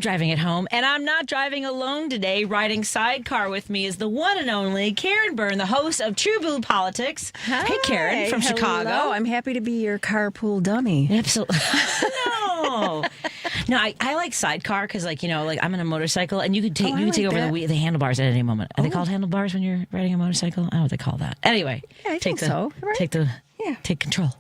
driving at home, and I'm not driving alone today. Riding sidecar with me is the one and only Karen Byrne, the host of TruBlu Politics. Hi. Hey, Karen from Chicago. I'm happy to be your carpool dummy. Absolutely. No, I like sidecar because, like, I'm on a motorcycle, and you can take over the handlebars at any moment. Are they called handlebars when you're riding a motorcycle? I don't know what they call that. Anyway, I think so. Right? Take control.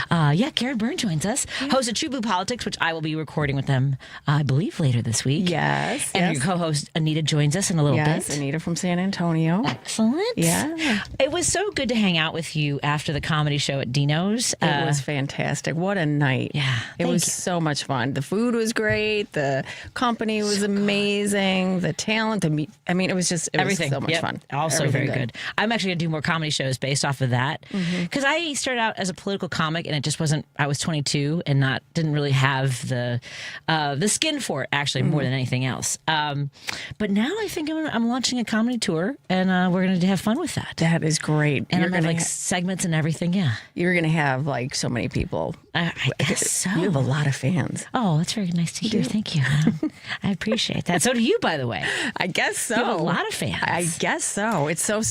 Karen Byrne joins us, host of TruBlu Politics, which I will be recording with them, I believe, later this week. Yes. And your co-host, Anita, joins us in a little bit. Yes, Anita from San Antonio. Excellent. Yeah. It was so good to hang out with you after the comedy show at Dino's. It was fantastic. What a night. Yeah. It was so much fun. The food was great. The company was amazing. The talent, the meat. I mean, it was everything. So much fun. Also Everything very good. I'm actually going to do more comedy shows based off of that. Because I started out as a political comic, and it just wasn't. I was 22 and didn't really have the skin for it, actually, more than anything else. But now I think I'm launching a comedy tour, and we're going to have fun with that. That is great. And I'm going to have segments and everything. Yeah, you're going to have like so many people. I guess so. You have a lot of fans. Oh, that's very nice to hear. Thank you. I appreciate that. So do you, by the way. I guess so. You have a lot of fans. I guess so. It's so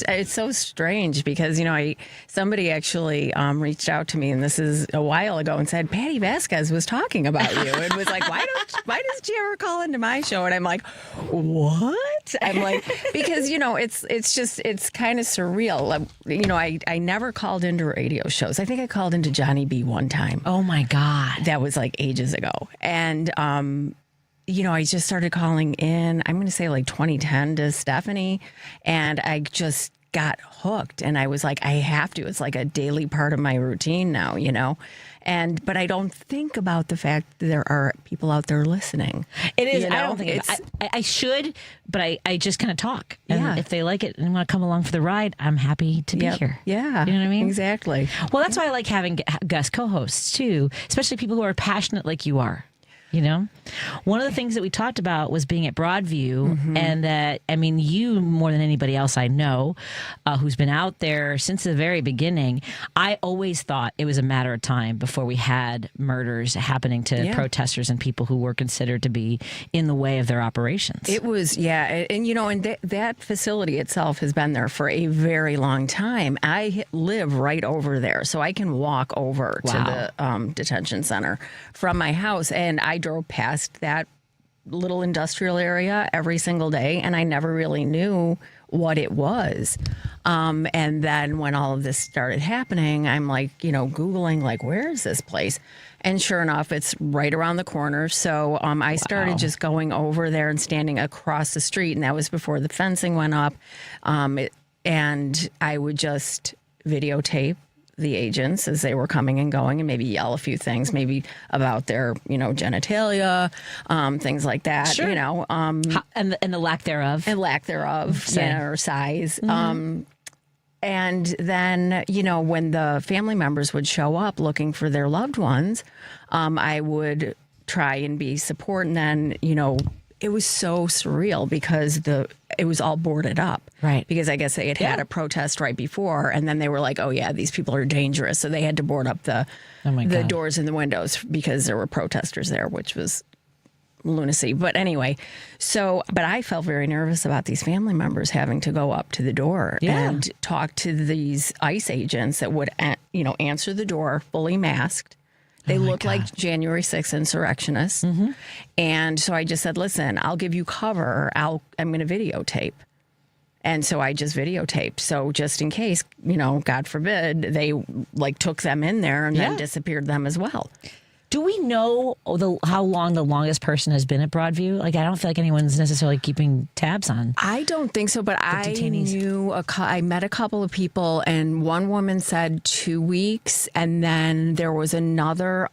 strange because somebody actually reached out to me, and this is a while ago, and said Patti Vasquez was talking about you, and was like, why does she ever call into my show? And I'm like, what? I'm like, because it's kind of surreal. I never called into radio shows. I think I called into Johnny B one time. Oh my God. That was like ages ago. And, I just started calling in, I'm going to say like 2010 to Stephanie. And I just got hooked. And I was like, I have to. It's like a daily part of my routine now, But I don't think about the fact that there are people out there listening. It is. I don't think I should, but I just kind of talk. And if they like it and want to come along for the ride, I'm happy to be here. Yeah. You know what I mean? Exactly. Well, that's why I like having guest co-hosts too, especially people who are passionate like you are. One of the things that we talked about was being at Broadview, and that, you more than anybody else I know who's been out there since the very beginning, I always thought it was a matter of time before we had murders happening to protesters and people who were considered to be in the way of their operations. It was, and that facility itself has been there for a very long time. I live right over there, so I can walk over to the detention center from my house, and I drove past that little industrial area every single day, and I never really knew what it was. And then when all of this started happening, I'm like, Googling, like, where is this place? And sure enough, it's right around the corner. So I started just going over there and standing across the street, and that was before the fencing went up. And I would just videotape the agents as they were coming and going, and maybe yell a few things, maybe about their, genitalia, things like that, Sure. And the lack thereof. And lack thereof, or size. And then, when the family members would show up looking for their loved ones, I would try and be support. And then, it was so surreal because it was all boarded up. Right. Because I guess they had a protest right before, and then they were like, oh, yeah, these people are dangerous. So they had to board up the doors and the windows because there were protesters there, which was lunacy. But anyway, but I felt very nervous about these family members having to go up to the door and talk to these ICE agents that would, answer the door fully masked. They look like January 6th insurrectionists. And so I just said, listen, I'll give you cover. I'm going to videotape. And so I just videotaped. So just in case, God forbid, they took them in there and then disappeared them as well. Do we know how long the longest person has been at Broadview? I don't feel like anyone's necessarily keeping tabs on. I don't think so, but I knew I met a couple of people, and one woman said 2 weeks, and then there was another.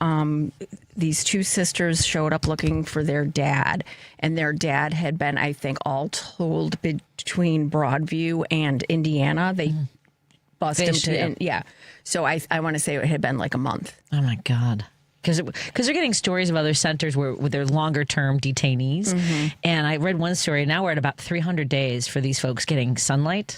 These two sisters showed up looking for their dad, and their dad had been, I think, all told between Broadview and Indiana. They busted him to, So I want to say it had been like a month. Oh my God. because they're getting stories of other centers where they're longer term detainees. And I read one story. Now we're at about 300 days for these folks getting sunlight,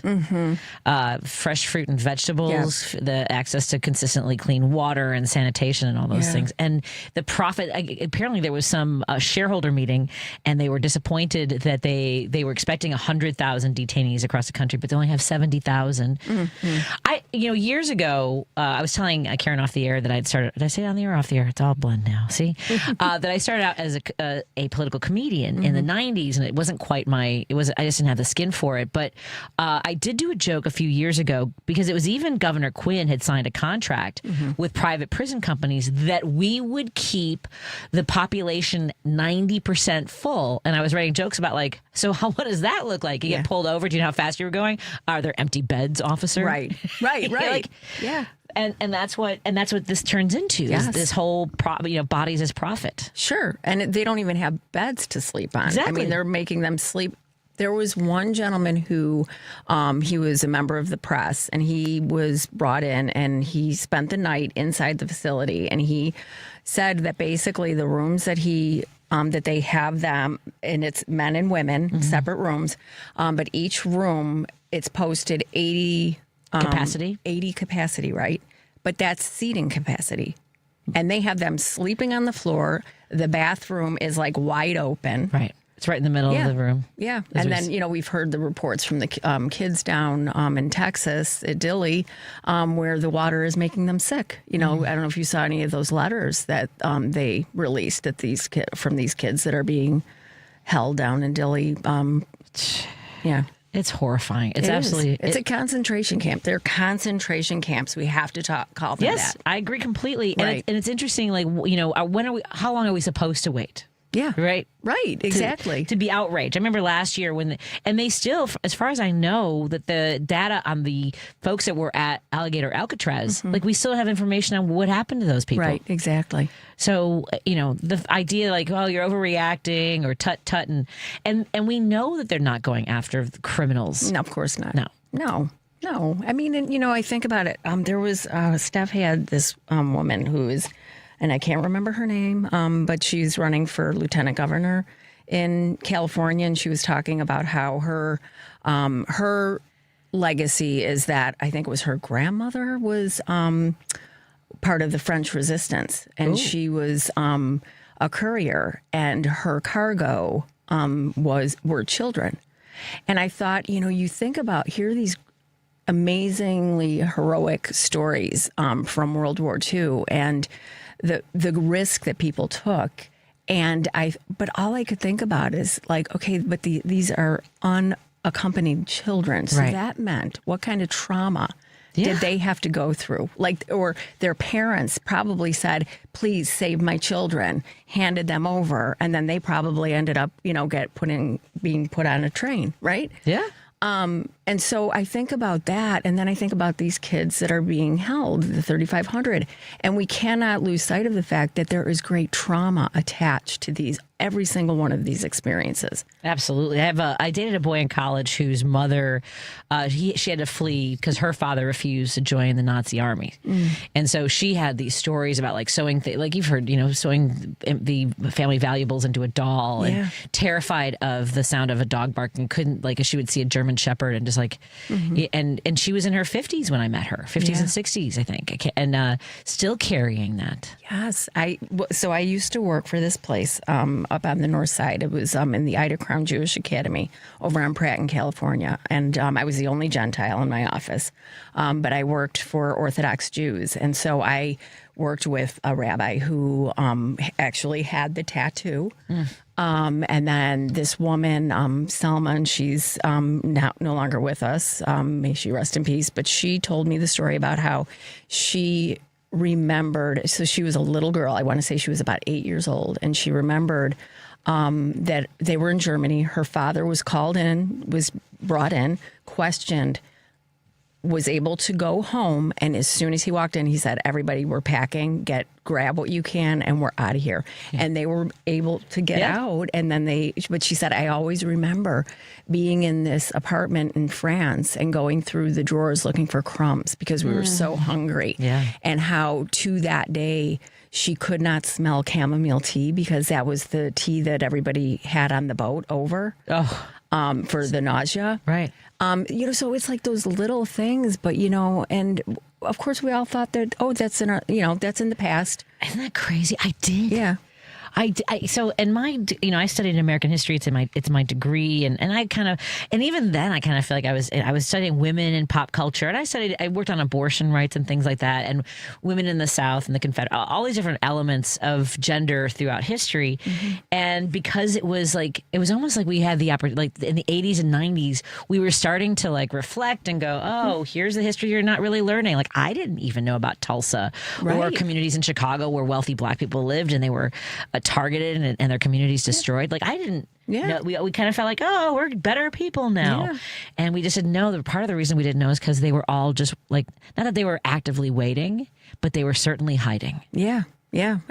fresh fruit and vegetables, the access to consistently clean water and sanitation and all those things. And the profit, apparently there was some shareholder meeting, and they were disappointed that they were expecting 100,000 detainees across the country, but they only have 70,000. Years ago, I was telling Karen off the air that I'd started. Did I say it on the air or off the air? It's all blend now. See, that I started out as a political comedian in the 90s, and it wasn't quite I just didn't have the skin for it. But I did do a joke a few years ago, because it was even Governor Quinn had signed a contract with private prison companies that we would keep the population 90% full. And I was writing jokes about so what does that look like? You get pulled over. Do you know how fast you were going? Are there empty beds, officer? Right. And that's what this turns into. Is this whole bodies as profit. Sure. And they don't even have beds to sleep on. Exactly. I mean, they're making them sleep. There was one gentleman who he was a member of the press, and he was brought in, and he spent the night inside the facility, and he said that basically the rooms that that they have them, and it's men and women, separate rooms, but each room, it's posted 80 capacity. 80 capacity, right? But that's seating capacity. And they have them sleeping on the floor. The bathroom is wide open. Right. It's right in the middle of the room. Yeah. And then, we've heard the reports from the kids down in Texas, at Dilley, where the water is making them sick. I don't know if you saw any of those letters that they released from these kids that are being held down in Dilley. It's horrifying. It's absolutely. It's a concentration camp. They're concentration camps. We have to call them that. Yes, I agree completely. Right. And it's interesting. How long are we supposed to wait? Yeah. Right. Right. Exactly. To be outraged. I remember last year and they still, as far as I know, that the data on the folks that were at Alligator Alcatraz, we still have information on what happened to those people. Right. Exactly. So, the idea you're overreacting or tut, and we know that they're not going after the criminals. No, of course not. No. I mean, I think about it. There was, Steph had this woman who is, and I can't remember her name, but she's running for lieutenant governor in California, and she was talking about how her legacy is that I think it was her grandmother was part of the French Resistance, and she was a courier, and her cargo were children. And I thought, you think about here are these amazingly heroic stories from World War II, and the risk that people took. But all I could think about is okay, but these are unaccompanied children. So that meant what kind of trauma did they have to go through? Or their parents probably said, please save my children, handed them over. And then they probably ended up, being put on a train, right? Yeah. And so I think about that, and then I think about these kids that are being held, the 3,500, and we cannot lose sight of the fact that there is great trauma attached to every single one of these experiences. Absolutely. I dated a boy in college whose mother, she had to flee because her father refused to join the Nazi army. And so she had these stories about sewing, you've heard, sewing the family valuables into a doll, and terrified of the sound of a dog barking, couldn't, she would see a German Shepherd and just and she was in her 50s when I met her, 50s and 60s, I think, and still carrying that. Yes. So I used to work for this place up on the north side. It was in the Ida Crown Jewish Academy over on Pratt in California. And I was the only Gentile in my office. But I worked for Orthodox Jews. And so I worked with a rabbi who actually had the tattoo. And then this woman, Selma, and she's no longer with us. May she rest in peace. But she told me the story about how she remembered, so she was a little girl. I want to say she was about 8 years old. And she remembered that they were in Germany. Her father was called in, was brought in, questioned, was able to go home, and as soon as he walked in, he said, "Everybody, we're packing. Grab what you can, and we're out of here." And they were able to get out, and then but she said, "I always remember being in this apartment in France and going through the drawers looking for crumbs because we were so hungry." And how to that day she could not smell chamomile tea because that was the tea that everybody had on the boat over for the nausea. Right. So it's like those little things, but and of course we all thought that, that's in that's in the past. Isn't that crazy? I did. Yeah. So in my, I studied American history. It's my degree, and even then I kind of feel like I was studying women in pop culture, and I worked on abortion rights and things like that, and women in the South and the Confederate, all these different elements of gender throughout history, and because it was almost like we had the opportunity, like in the 80s and 90s, we were starting to like reflect and go, here's the history you're not really learning. Like I didn't even know about Tulsa or communities in Chicago where wealthy Black people lived, and they were targeted and their communities destroyed. Like I didn't know. We kind of felt like, we're better people now. And we just didn't know. The part of the reason we didn't know is because they were all just like, not that they were actively waiting, but they were certainly hiding. Yeah.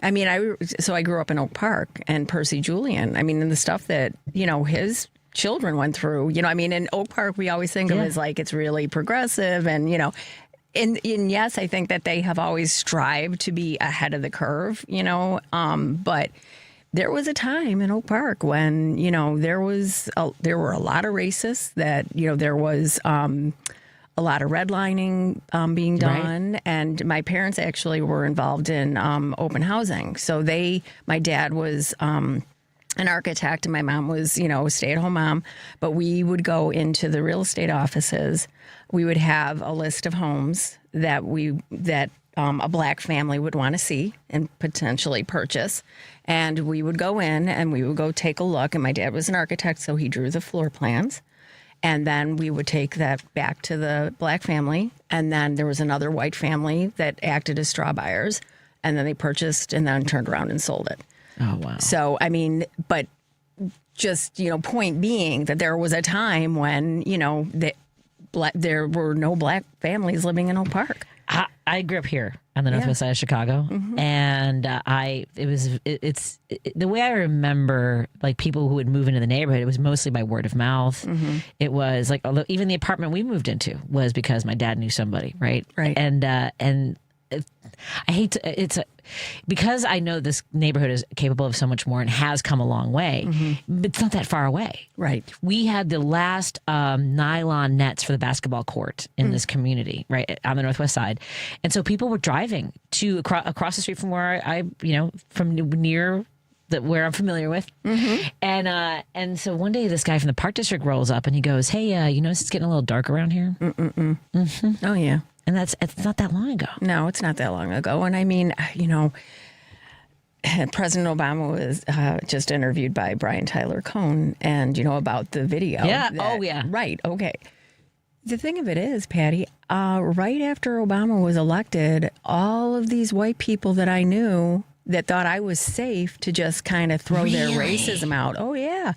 I mean, I grew up in Oak Park, and Percy Julian, I mean, and the stuff that, his children went through, in Oak Park, we always think of it as like, it's really progressive and, and yes, I think that they have always strived to be ahead of the curve, but there was a time in Oak Park when, there were a lot of racists, that, there was a lot of redlining being done. Right. And my parents actually were involved in open housing. So my dad was an architect and my mom was, a stay-at-home mom. But we would go into the real estate offices. We would have a list of homes that a Black family would want to see and potentially purchase. And we would go in and we would go take a look. And my dad was an architect, so he drew the floor plans. And then we would take that back to the Black family. And then there was another white family that acted as straw buyers. And then they purchased and then turned around and sold it. Oh, wow. So, I mean, but just, point being that there was a time when, there were no Black families living in Oak Park. I grew up here on the northwest side of Chicago, and it's the way I remember, like people who would move into the neighborhood, it was mostly by word of mouth. It was like, although even the apartment we moved into was because my dad knew somebody, right? And I hate to, because I know this neighborhood is capable of so much more and has come a long way, but it's not that far away. Right. We had the last nylon nets for the basketball court in this community, right, on the northwest side. And so people were driving to across the street from where from near where I'm familiar with. And so one day this guy from the Park District rolls up and he goes, "Hey, it's getting a little dark around here." Oh, yeah. And it's not that long ago. No, it's not that long ago. And I mean, President Obama was just interviewed by Brian Tyler Cohen and, about the video. Yeah. Right. Okay. The thing of it is, Patty, right after Obama was elected, all of these white people that I knew that thought I was safe to just kind of throw their racism out. Oh, yeah.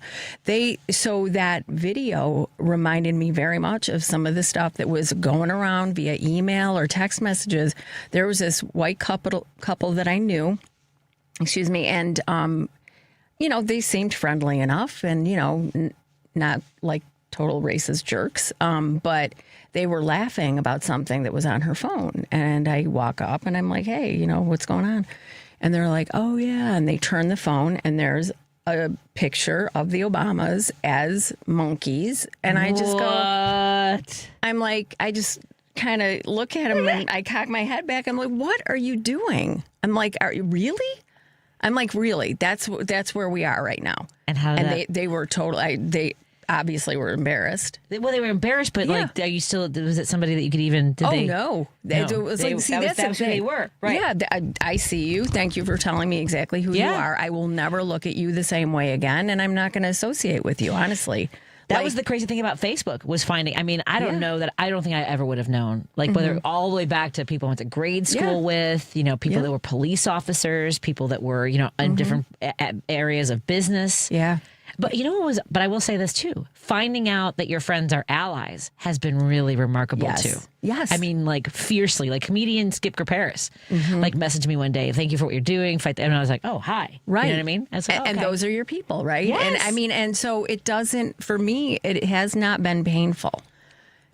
So that video reminded me very much of some of the stuff that was going around via email or text messages. There was this white couple that I knew, and, they seemed friendly enough and, not like total racist jerks, but they were laughing about something that was on her phone. And I walk up and I'm like, "Hey, what's going on?" And they're like, "Oh, yeah." And they turn the phone and there's a picture of the Obamas as monkeys. And I just go, "What?" I'm like, I just kind of look at him and I cock my head back. I'm like, "What are you doing?" I'm like, "Are you really?" I'm like, "Really? That's where we are right now." And they were totally, they obviously were embarrassed. Well, they were embarrassed, but like, are you still? Was it somebody that you could even? No. It was like, that's who they were. Right. Yeah, I see you. Thank you for telling me exactly who you are. I will never look at you the same way again, and I'm not going to associate with you. Honestly, that was the crazy thing about Facebook was finding. I mean, I don't know that. I don't think I ever would have known. Like whether all the way back to people I went to grade school with, people that were police officers, people that were in different areas of business. Yeah. But you know what was? But I will say this too: finding out that your friends are allies has been really remarkable too. Yes. I mean, like fiercely, like comedian Skip Graparis, like messaged me one day, "Thank you for what you're doing." And I was like, "Oh, hi." Right. You know what I mean? I was like, and okay. those are your people, right? Yes. And I mean, and so it doesn't, for me, it has not been painful.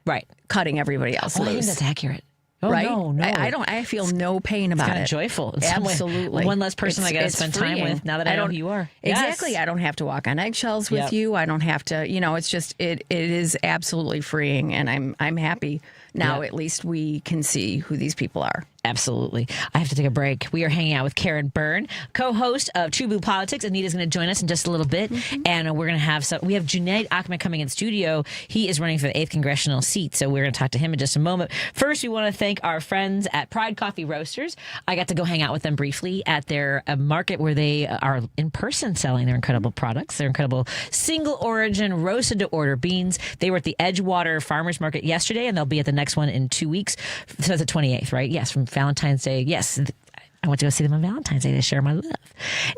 Right. Cutting everybody else I think loose. that's accurate. Oh, right? no. I feel no pain about Kind it. of joyful. In some way. Absolutely. One less person I got to spend time freeing. with now that I know who you are. Exactly. Yes. I don't have to walk on eggshells with you. I don't have to, it's just, it is absolutely freeing. And I'm happy now. At least we can see who these people are. Absolutely. I have to take a break. We are hanging out with Karen Byrne, co-host of TruBlu Politics. Anita's going to join us in just a little bit. And we're going to have we have Junaid Ahmed coming in studio. He is running for the 8th congressional seat. So we're going to talk to him in just a moment. First, we want to thank our friends at Pride Coffee Roasters. I got to go hang out with them briefly at their market where they are in person selling their incredible products. Their incredible single origin roasted to order beans. They were at the Edgewater Farmers Market yesterday, and they'll be at the next one in 2 weeks. So it's the 28th, right? Yes, from Valentine's Day. Yes. I went to go see them on Valentine's Day to share my love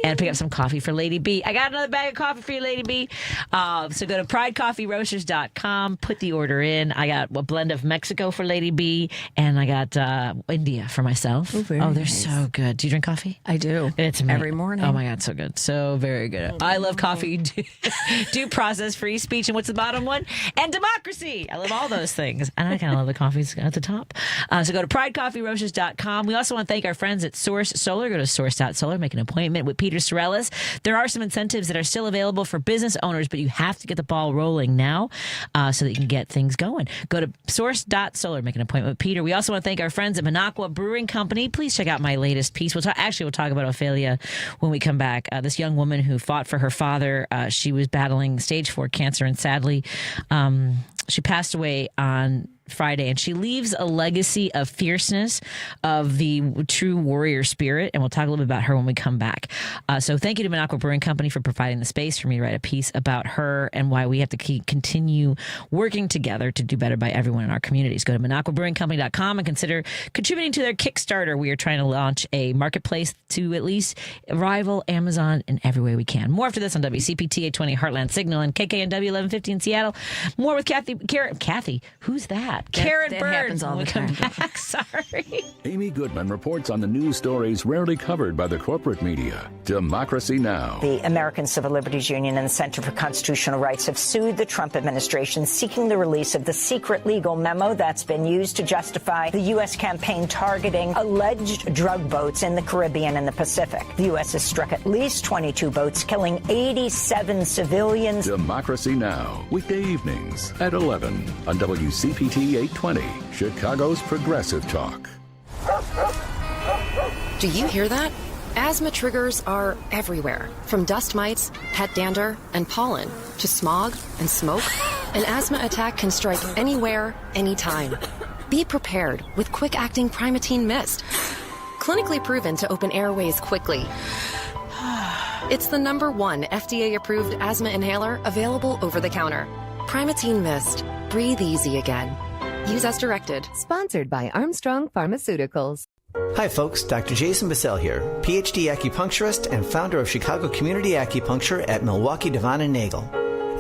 and pick up some coffee for Lady B. I got another bag of coffee for you, Lady B. So go to pridecoffeeroasters.com, put the order in. I got a blend of Mexico for Lady B, and I got India for myself. They're nice. so good. Do you drink coffee? I do. It's every morning. Oh my God, so good. So very good. I love coffee, due process, free speech, and what's the bottom one? And democracy. I love all those things. And I kind of love the coffees at the top. So go to pridecoffeeroasters.com. We also want to thank our friends at Source Solar. Go to source.solar, make an appointment with Peter Sorellis. There are some incentives that are still available for business owners, but you have to get the ball rolling now so that you can get things going. Go to source.solar, make an appointment with Peter. We also want to thank our friends at Minocqua Brewing Company. Please check out my latest piece. We'll talk about Ophelia when we come back. This young woman who fought for her father. She was battling stage 4 cancer, and sadly, she passed away on Friday, and she leaves a legacy of fierceness, of the true warrior spirit, and we'll talk a little bit about her when we come back. So thank you to Minocqua Brewing Company for providing the space for me to write a piece about her and why we have to continue working together to do better by everyone in our communities. Go to MinocquaBrewingCompany.com and consider contributing to their Kickstarter. We are trying to launch a marketplace to at least rival Amazon in every way we can. More after this on WCPT 820 Heartland Signal and KKNW 1150 in Seattle. More with Kathy. Who's that? Karen Byrne. happens all the time. Back. Sorry. Amy Goodman reports on the news stories rarely covered by the corporate media. Democracy Now! The American Civil Liberties Union and the Center for Constitutional Rights have sued the Trump administration, seeking the release of the secret legal memo that's been used to justify the U.S. campaign targeting alleged drug boats in the Caribbean and the Pacific. The U.S. has struck at least 22 boats, killing 87 civilians. Democracy Now! Weekday evenings at 11 on WCPT 820, Chicago's Progressive Talk. Do you hear that? Asthma triggers are everywhere, from dust mites, pet dander, and pollen, to smog and smoke. An asthma attack can strike anywhere, anytime. Be prepared with quick-acting Primatene Mist. Clinically proven to open airways quickly. It's the #1 FDA-approved asthma inhaler available over the counter. Primatene Mist. Breathe easy again. Use as directed. Sponsored by Armstrong Pharmaceuticals. Hi folks, Dr. Jason Bissell here, PhD acupuncturist and founder of Chicago Community Acupuncture at Milwaukee, Devon and Nagel.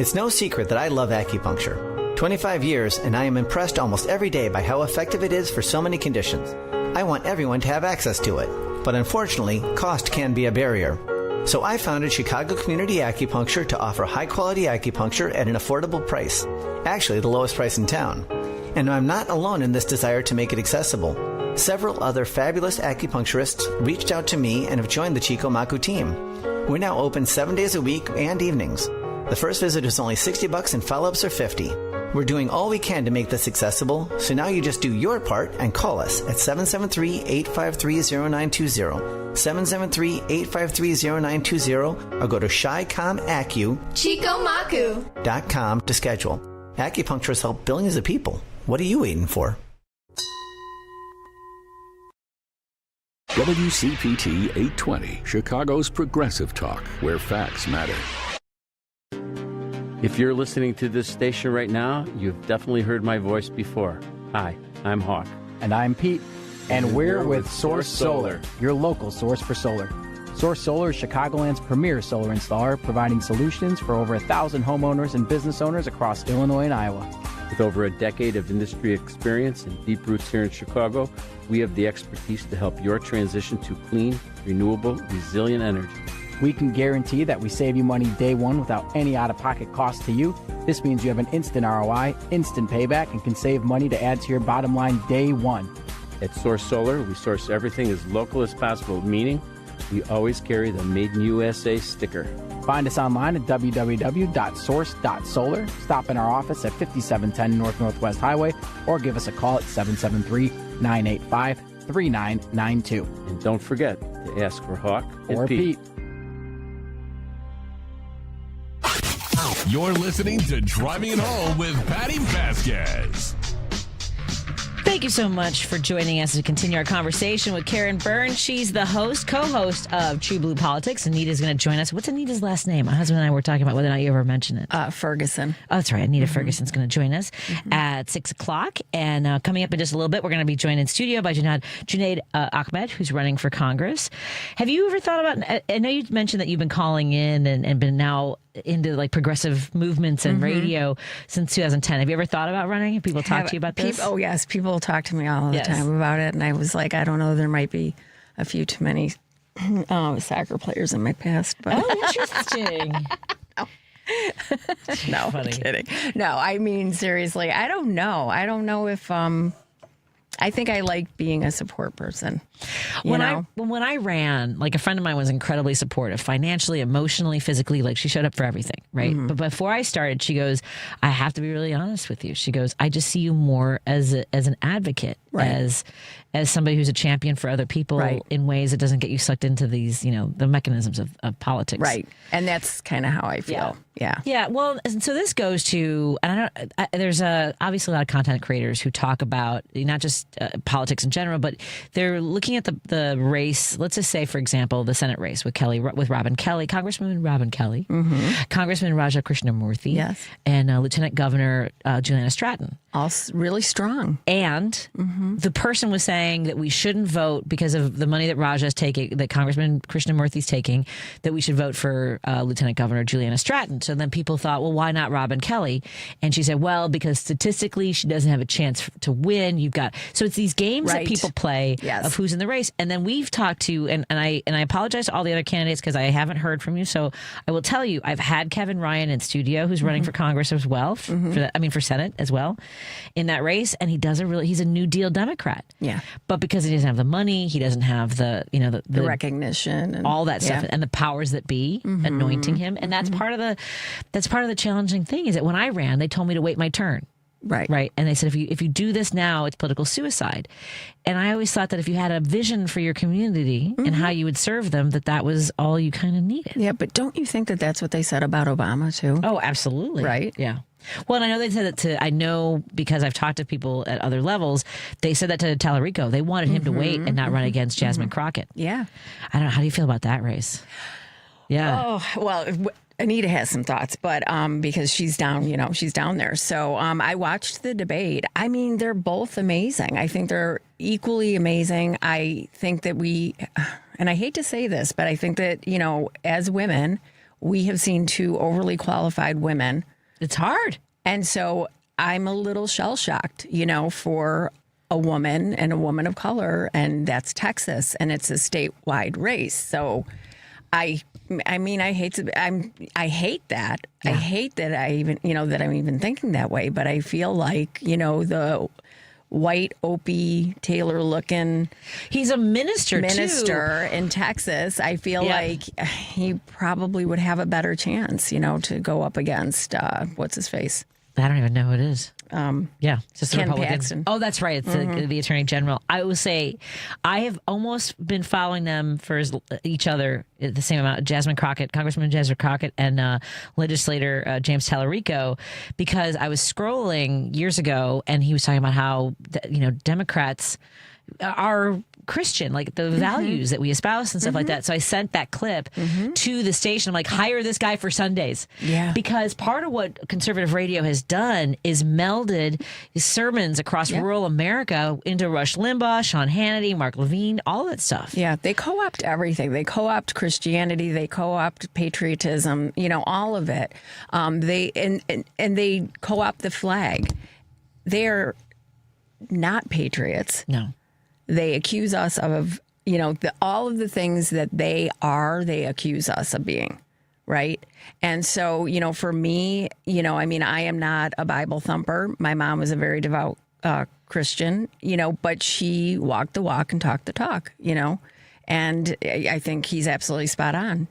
It's no secret that I love acupuncture. 25 years, and I am impressed almost every day by how effective it is for so many conditions. I want everyone to have access to it, but unfortunately, cost can be a barrier. So I founded Chicago Community Acupuncture to offer high-quality acupuncture at an affordable price, actually the lowest price in town. And I'm not alone in this desire to make it accessible. Several other fabulous acupuncturists reached out to me and have joined the Chico Maku team. We're now open 7 days a week and evenings. The first visit is only $60 and follow-ups are $50. We're doing all we can to make this accessible, so now you just do your part and call us at 773-853-0920, 773-853-0920, or go to ChicoMaku.com to schedule. Acupuncturists help billions of people. What are you waiting for? WCPT 820, Chicago's Progressive Talk, where facts matter. If you're listening to this station right now, you've definitely heard my voice before. Hi, I'm Hawk. And I'm Pete. And we're with Source Solar, your local source for solar. Source Solar is Chicagoland's premier solar installer, providing solutions for over 1,000 homeowners and business owners across Illinois and Iowa. With over a decade of industry experience and deep roots here in Chicago, we have the expertise to help your transition to clean, renewable, resilient energy. We can guarantee that we save you money day one without any out-of-pocket cost to you. This means you have an instant ROI, instant payback, and can save money to add to your bottom line day one. At Source Solar, we source everything as local as possible, meaning we always carry the Made in USA sticker. Find us online at www.source.solar. Stop in our office at 5710 North Northwest Highway or give us a call at 773-985-3992. And don't forget to ask for Hawk Or Pete. You're listening to Driving It Home with Patti Vasquez. Thank you so much for joining us to continue our conversation with Karen Byrne. She's the host, co-host of TruBlu Politics. Anita's going to join us. What's Anita's last name? My husband and I were talking about whether or not you ever mention it. Ferguson. Oh, that's right. Anita Ferguson's going to join us at 6 o'clock. And coming up in just a little bit, we're going to be joined in studio by Junaid Ahmed, who's running for Congress. Have you ever thought about, I know you mentioned that you've been calling in and been now into like progressive movements and radio since 2010. Have you ever thought about running? Have people talk to you about this? Oh, yes. People talk to me all the time about it. And I was like, I don't know, there might be a few too many soccer players in my past. But. Oh, interesting. No, I'm kidding. No, I mean, seriously, I don't know. I don't know if... I think I like being a support person. When I ran, like a friend of mine was incredibly supportive, financially, emotionally, physically. Like she showed up for everything, right? But before I started, she goes, "I have to be really honest with you." She goes, "I just see you more as an advocate, as somebody who's a champion for other people in ways that doesn't get you sucked into these, the mechanisms of politics." Right, and that's kind of how I feel. Yeah. Well, so this goes to, and there's obviously a lot of content creators who talk about not just politics in general, but they're looking at the race. Let's just say, for example, the Senate race with Robin Kelly, Congresswoman Robin Kelly, Congressman Raja Krishnamurthy, and Lieutenant Governor Juliana Stratton. All really strong. And the person was saying that we shouldn't vote because of the money that Raja's taking, that Congressman Krishnamurthy's taking, that we should vote for Lieutenant Governor Juliana Stratton. So then people thought, well, why not Robin Kelly? And she said, well, because statistically she doesn't have a chance to win. So it's these games that people play of who's in the race. And then we've talked to, and I apologize to all the other candidates because I haven't heard from you. So I will tell you, I've had Kevin Ryan in studio, who's running for Congress as well, for Senate as well, in that race. And he's a New Deal Democrat. Yeah. But because he doesn't have the money, he doesn't have the recognition and all that stuff and the powers that be anointing him. And that's part of the challenging thing, is that when I ran, they told me to wait my turn. Right. And they said, if you do this now, it's political suicide. And I always thought that if you had a vision for your community and how you would serve them, that was all you kind of needed. Yeah, but don't you think that that's what they said about Obama, too? Oh, absolutely. Right? Yeah. Well, and I know they said that I know because I've talked to people at other levels, they said that to Tallarico. They wanted him to wait and not run against Jasmine Crockett. Yeah. I don't know. How do you feel about that race? Yeah. Oh, well, Anita has some thoughts, but because she's down, she's down there. So I watched the debate. I mean, they're both amazing. I think they're equally amazing. I think that and I hate to say this, but I think that, as women, we have seen two overly qualified women. It's hard. And so I'm a little shell-shocked, for a woman and a woman of color, and that's Texas, and it's a statewide race. So I mean, I hate that. Yeah. I hate that I even, that I'm even thinking that way. But I feel like, the white Opie Taylor looking. He's a minister too. In Texas. I feel like he probably would have a better chance, to go up against what's his face. I don't even know who it is. It's just the Ken Republican. Paxton. Oh, that's right. It's the Attorney General. I will say I have almost been following them for each other the same amount. Jasmine Crockett, Congressman Jasmine Crockett, and legislator James Tallarico, because I was scrolling years ago and he was talking about how Democrats are Christian, like the values that we espouse and stuff like that. So I sent that clip to the station. I'm like, hire this guy for Sundays. Yeah. Because part of what conservative radio has done is melded sermons across rural America into Rush Limbaugh, Sean Hannity, Mark Levine, all that stuff. Yeah, they co-opt everything. They co-opt Christianity. They co-opt patriotism. All of it. They co-opt the flag. They're not patriots. No. They accuse us of, all of the things that they are, they accuse us of being, right? And so, for me, I am not a Bible thumper. My mom was a very devout Christian, but she walked the walk and talked the talk, and I think he's absolutely spot on.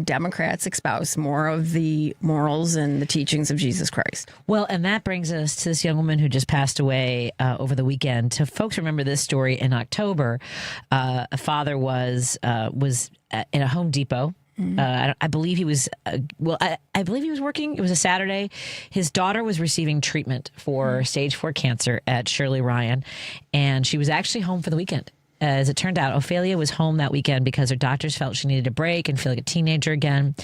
Democrats espouse more of the morals and the teachings of Jesus Christ. Well, and that brings us to this young woman who just passed away over the weekend. To folks remember this story in October, a father was in a Home Depot. I believe he was. I believe he was working. It was a Saturday. His daughter was receiving treatment for stage 4 cancer at Shirley Ryan, and she was actually home for the weekend. As it turned out, Ophelia was home that weekend because her doctors felt she needed a break and feel like a teenager again.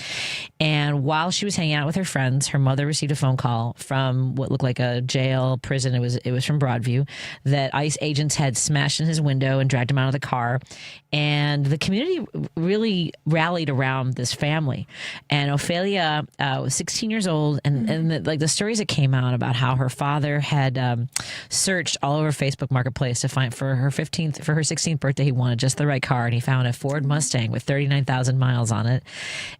And while she was hanging out with her friends, her mother received a phone call from what looked like a jail, prison. It was from Broadview, that ICE agents had smashed in his window and dragged him out of the car. And the community really rallied around this family. And Ophelia was 16 years old, and the stories that came out about how her father had searched all over Facebook Marketplace to find for her 16th birthday, he wanted just the right car, and he found a Ford Mustang with 39,000 miles on it.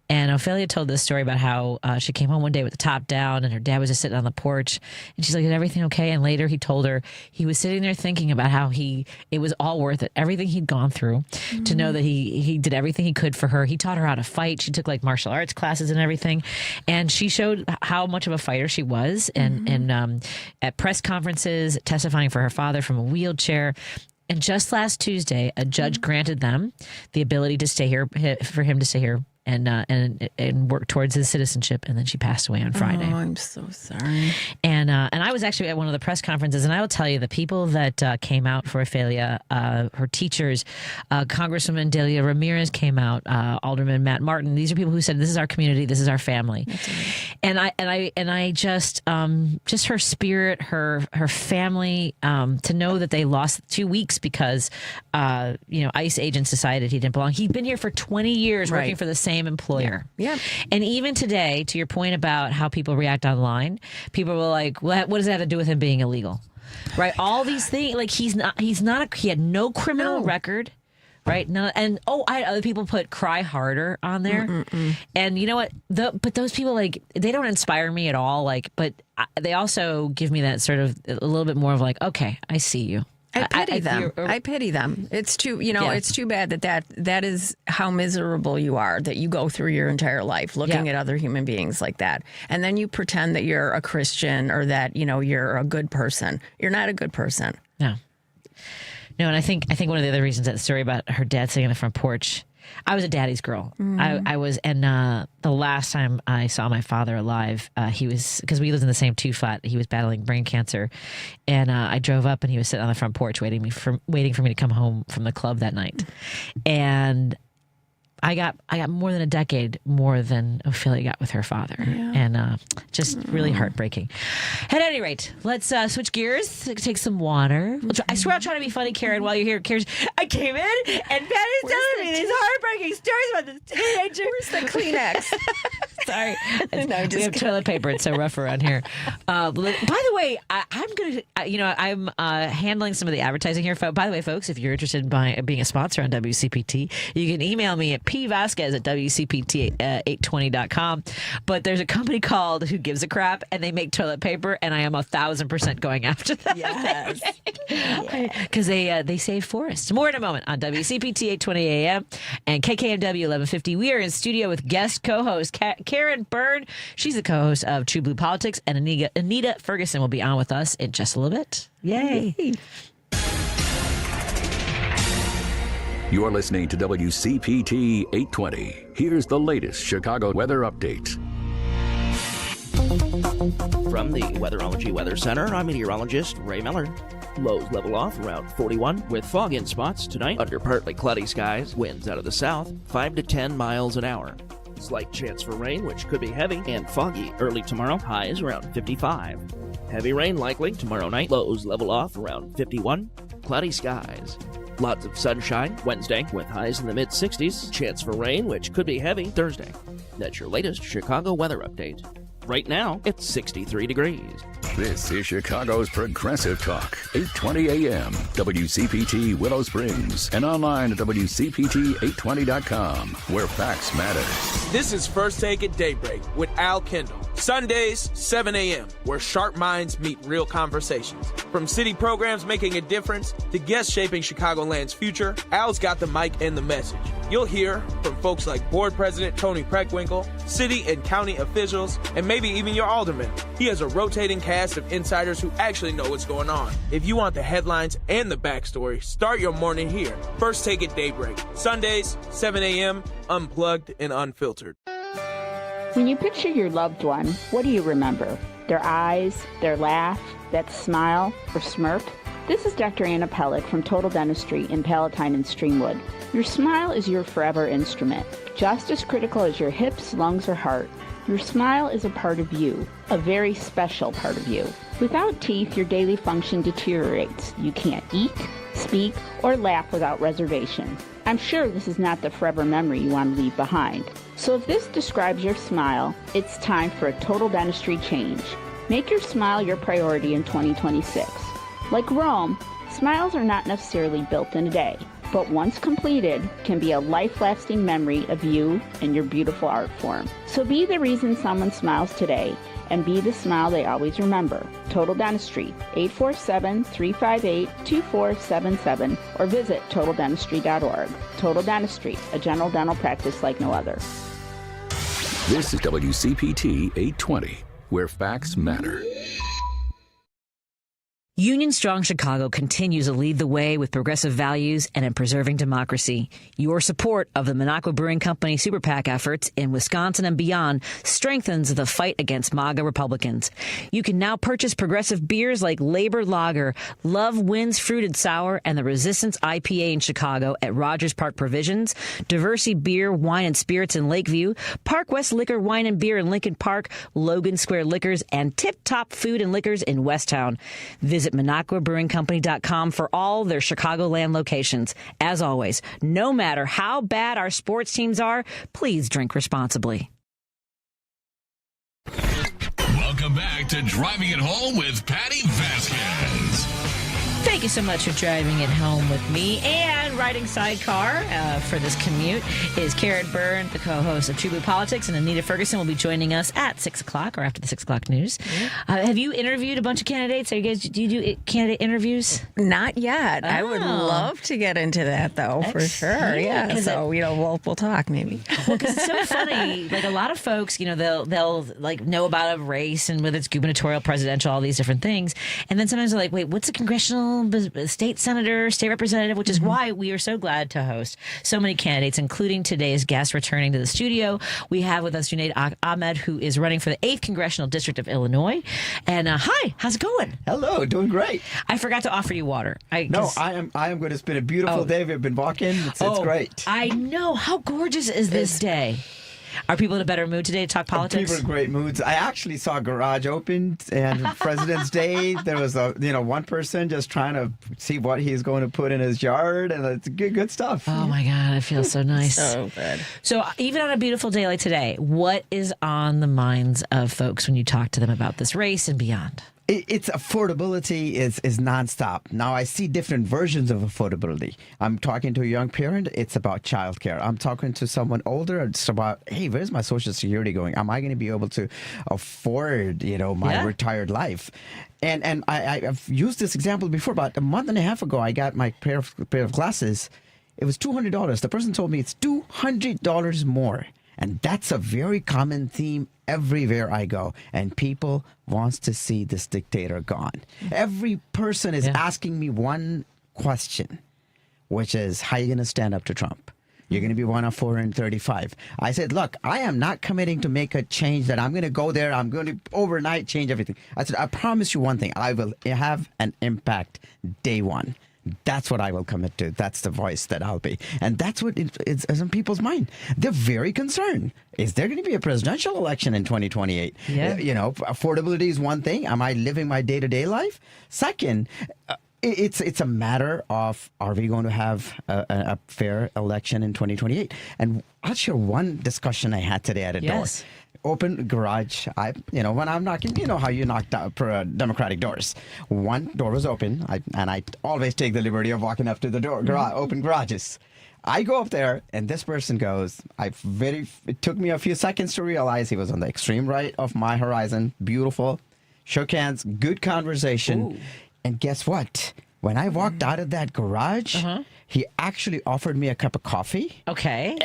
And Ophelia told this story about how she came home one day with the top down, and her dad was just sitting on the porch, and she's like, "Is everything okay?" And later he told her he was sitting there thinking about how it was all worth it, everything he'd gone through, to know that he did everything he could for her. He taught her how to fight. She took like martial arts classes and everything, and she showed how much of a fighter she was. And at press conferences, testifying for her father from a wheelchair. And just last Tuesday, a judge granted them the ability to stay here, for him to stay here and work towards his citizenship. And then she passed away on Friday. Oh, I'm so sorry. And I was actually at one of the press conferences, and I will tell you, the people that came out for Ophelia, her teachers, Congresswoman Delia Ramirez came out, Alderman Matt Martin. These are people who said, "This is our community, this is our family." Right. And I just her spirit, her family, to know that they lost 2 weeks because ICE agents decided he didn't belong. He'd been here for 20 years working for the same employer. Yeah. And even today, to your point about how people react online, people were like, what does that have to do with him being illegal? Right? All these things, like he had no criminal record. Right. No, and I had other people put "cry harder" on there, and you know what? But those people, like, they don't inspire me at all. Like, but they also give me that sort of a little bit more of like, okay, I see you. I pity them. I pity them. It's too, it's too bad that is how miserable you are, that you go through your entire life looking at other human beings like that. And then you pretend that you're a Christian or that, you're a good person. You're not a good person. No, and I think one of the other reasons, that story about her dad sitting on the front porch, I was a daddy's girl. I was, and the last time I saw my father alive, he was, because we lived in the same 2-flat, he was battling brain cancer, and I drove up and he was sitting on the front porch waiting for me to come home from the club that night, and I got more than a decade more than Ophelia got with her father, and just really heartbreaking. At any rate, let's switch gears, take some water. I swear I'll try to be funny, Karen, while you're here. Karen, I came in and Patty's telling me these heartbreaking stories about this teenager. Where's the Kleenex? Sorry. We have toilet paper. It's so rough around here. By the way, I'm handling some of the advertising here. By the way, folks, if you're interested in being a sponsor on WCPT, you can email me at Patti Vasquez at WCPT820.com. But there's a company called Who Gives a Crap, and they make toilet paper, and I am 1,000% going after them. Yes. Because they save forests. More in a moment on WCPT 820 AM and KKMW 1150. We are in studio with guest co-host Karen Byrne. She's the co-host of TruBlu Politics, and Anita Ferguson will be on with us in just a little bit. Yay. You're listening to WCPT 820. Here's the latest Chicago weather update. From the Weatherology Weather Center, I'm meteorologist Ray Miller. Lows level off around 41 with fog in spots tonight under partly cloudy skies. Winds out of the south 5 to 10 miles an hour. Slight chance for rain, which could be heavy and foggy early tomorrow. Highs around 55. Heavy rain likely tomorrow night. Lows level off around 51. Cloudy skies. Lots of sunshine Wednesday with highs in the mid-60s. Chance for rain, which could be heavy Thursday. That's your latest Chicago weather update. Right now, it's 63 degrees. This is Chicago's Progressive Talk, 820 AM, WCPT Willow Springs, and online at WCPT820.com, where facts matter. This is First Take at Daybreak with Al Kendall. Sundays, 7 a.m., where sharp minds meet real conversations. From city programs making a difference to guests shaping Chicagoland's future, Al's got the mic and the message. You'll hear from folks like Board President Tony Preckwinkle, city and county officials, and maybe even your alderman. He has a rotating cast of insiders who actually know what's going on. If you want the headlines and the backstory, start your morning here. First Take at Daybreak. Sundays, 7 a.m., unplugged and unfiltered. When you picture your loved one, what do you remember? Their eyes, their laugh, that smile or smirk? This is Dr. Anna Pellet from Total Dentistry in Palatine and Streamwood. Your smile is your forever instrument, just as critical as your hips, lungs, or heart. Your smile is a part of you, a very special part of you. Without teeth, your daily function deteriorates. You can't eat, speak, or laugh without reservation. I'm sure this is not the forever memory you want to leave behind. So if this describes your smile, it's time for a total dentistry change. Make your smile your priority in 2026. Like Rome, smiles are not necessarily built in a day, but once completed, can be a life-lasting memory of you and your beautiful art form. So be the reason someone smiles today, and be the smile they always remember. Total Dentistry, 847-358-2477, or visit TotalDentistry.org. Total Dentistry, a general dental practice like no other. This is WCPT 820, where facts matter. Union Strong Chicago continues to lead the way with progressive values and in preserving democracy. Your support of the Minocqua Brewing Company Super PAC efforts in Wisconsin and beyond strengthens the fight against MAGA Republicans. You can now purchase progressive beers like Labor Lager, Love Wins Fruited Sour, and the Resistance IPA in Chicago at Rogers Park Provisions, Diversity Beer, Wine and Spirits in Lakeview, Park West Liquor, Wine and Beer in Lincoln Park, Logan Square Liquors, and Tip Top Food and Liquors in Westtown. Visit MinocquaBrewingCompany.com for all their Chicagoland locations. As always, no matter how bad our sports teams are, please drink responsibly. Welcome back to Driving It Home with Patti Vasquez. Thank you so much for driving it home with me. And riding sidecar for this commute is Karen Byrne, the co-host of TruBlu Politics, and Anita Ferguson will be joining us at 6 o'clock or after the 6 o'clock news. Have you interviewed a bunch of candidates? Do you do candidate interviews? Not yet. I would love to get into that, though, for sure. Yeah. So, we'll talk maybe. Well, because it's so funny. Like a lot of folks, they'll like know about a race and whether it's gubernatorial, presidential, all these different things. And then sometimes they're like, wait, what's a congressional state senator, state representative, which is why we are so glad to host so many candidates, including today's guest returning to the studio. We have with us Junaid Ahmed, who is running for the 8th Congressional District of Illinois. And hi, how's it going? Hello, doing great. I forgot to offer you water. I am going to spend a beautiful day. We've been walking. It's great. I know. How gorgeous is this day? Are people in a better mood today to talk politics? People in great moods. I actually saw a garage opened, and President's Day, there was one person just trying to see what he's going to put in his yard, and it's good stuff. Oh my God, it feels so nice. So good. So even on a beautiful day like today, what is on the minds of folks when you talk to them about this race and beyond? It's affordability is nonstop. Now, I see different versions of affordability. I'm talking to a young parent. It's about childcare. I'm talking to someone older. It's about, hey, where's my Social Security going? Am I going to be able to afford, my retired life? And I've used this example before. About a month and a half ago, I got my pair of glasses. It was $200. The person told me it's $200 more. And that's a very common theme everywhere I go. And people wants to see this dictator gone. Every person is asking me one question, which is, how are you going to stand up to Trump? You're going to be one of 435. I said, look, I am not committing to make a change that I'm going to go there. I'm going to overnight change everything. I said, I promise you one thing. I will have an impact day one. That's what I will commit to. That's the voice that I'll be. And that's what it's in people's mind. They're very concerned. Is there going to be a presidential election in 2028? Yeah. Affordability is one thing. Am I living my day-to-day life? Second, it's a matter of, are we going to have a fair election in 2028? And I'll share one discussion I had today at a door. Open garage. When I'm knocking, you know how you knock down Democratic doors. One door was open, and I always take the liberty of walking up to the door, open garages. I go up there, and this person goes. It took me a few seconds to realize he was on the extreme right of my horizon. Beautiful, shook hands, good conversation, and guess what? When I walked out of that garage, he actually offered me a cup of coffee. Okay.